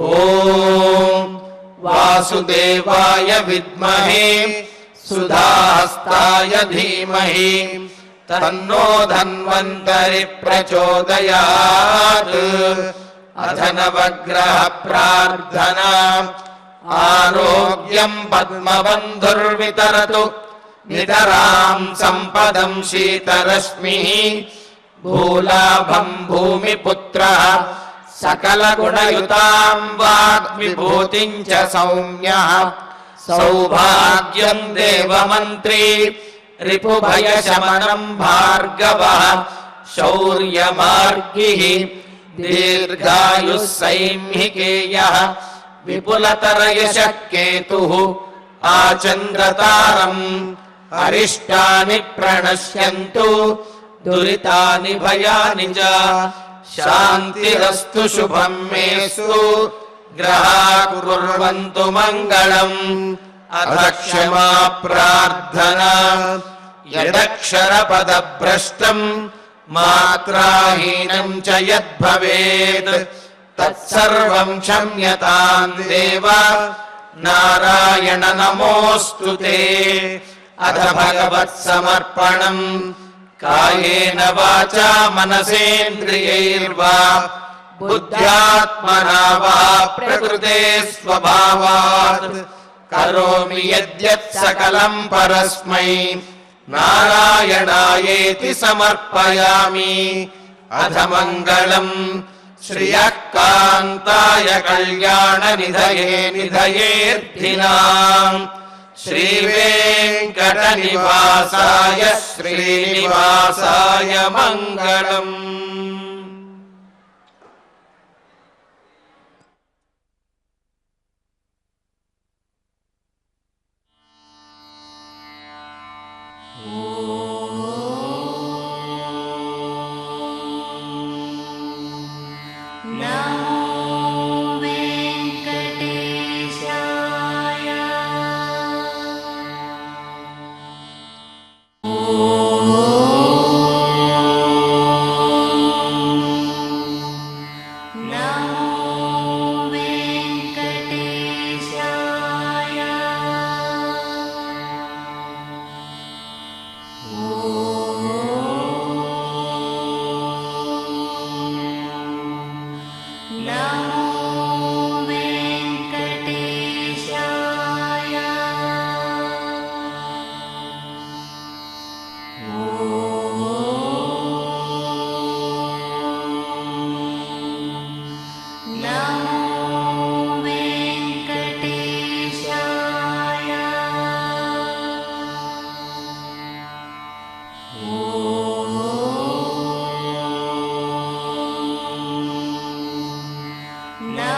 ఓం వాసుదేవాయ విద్మహే సుధాహస్తాయ ధీమహి తన్నో ధన్వంతరి ప్రచోదయాత్. అథ నవగ్రహ ప్రార్థనా. ఆరోగ్యం పద్మబంధుర్వితరతు నితరాం సంపదం శీతరశ్మిః. భూలాభం భూమిపుత్రః సకలగుణయుతాం వాగ్విభూతిం చ సౌమ్యః. సౌభాగ్యం దేవమంత్రీ రిపుభయశమనం భార్గవః. శౌర్యమార్గిః దీర్ఘాయుః సైంహికేయః. విపులతరయశః కేతుః ఆచంద్రతారం. అరిష్టాని ప్రణశ్యంతు దురితాని భయాని చ. శాంతిరస్తు శుభం మేస్తు గ్రహాः కుర్వంతు మంగళం. అథ క్షమా ప్రార్థనా. యదక్షరపదభ్రష్టం మాత్రాహీనం చ యద్భవేత్ తత్సర్వం క్షమ్యతాం దేవ. నారాయణ నమోऽస్తుతే. అథ భగవత్సమర్పణం. కాయేన వాచా మనసేంద్రియైర్వా బుద్ధ్యాత్మనా వా ప్రకృతే స్వభావాత్ కరోమి యద్యత్ సకలం పరస్మై నారాయణాయేతి సమర్పయామి. అధమంగళం శ్రియః కాంతాయ కళ్యాణ నిధయే నిధయేర్థినాం శ్రీవేంకట నివాసాయ శ్రీనివాసాయ మంగళం. No.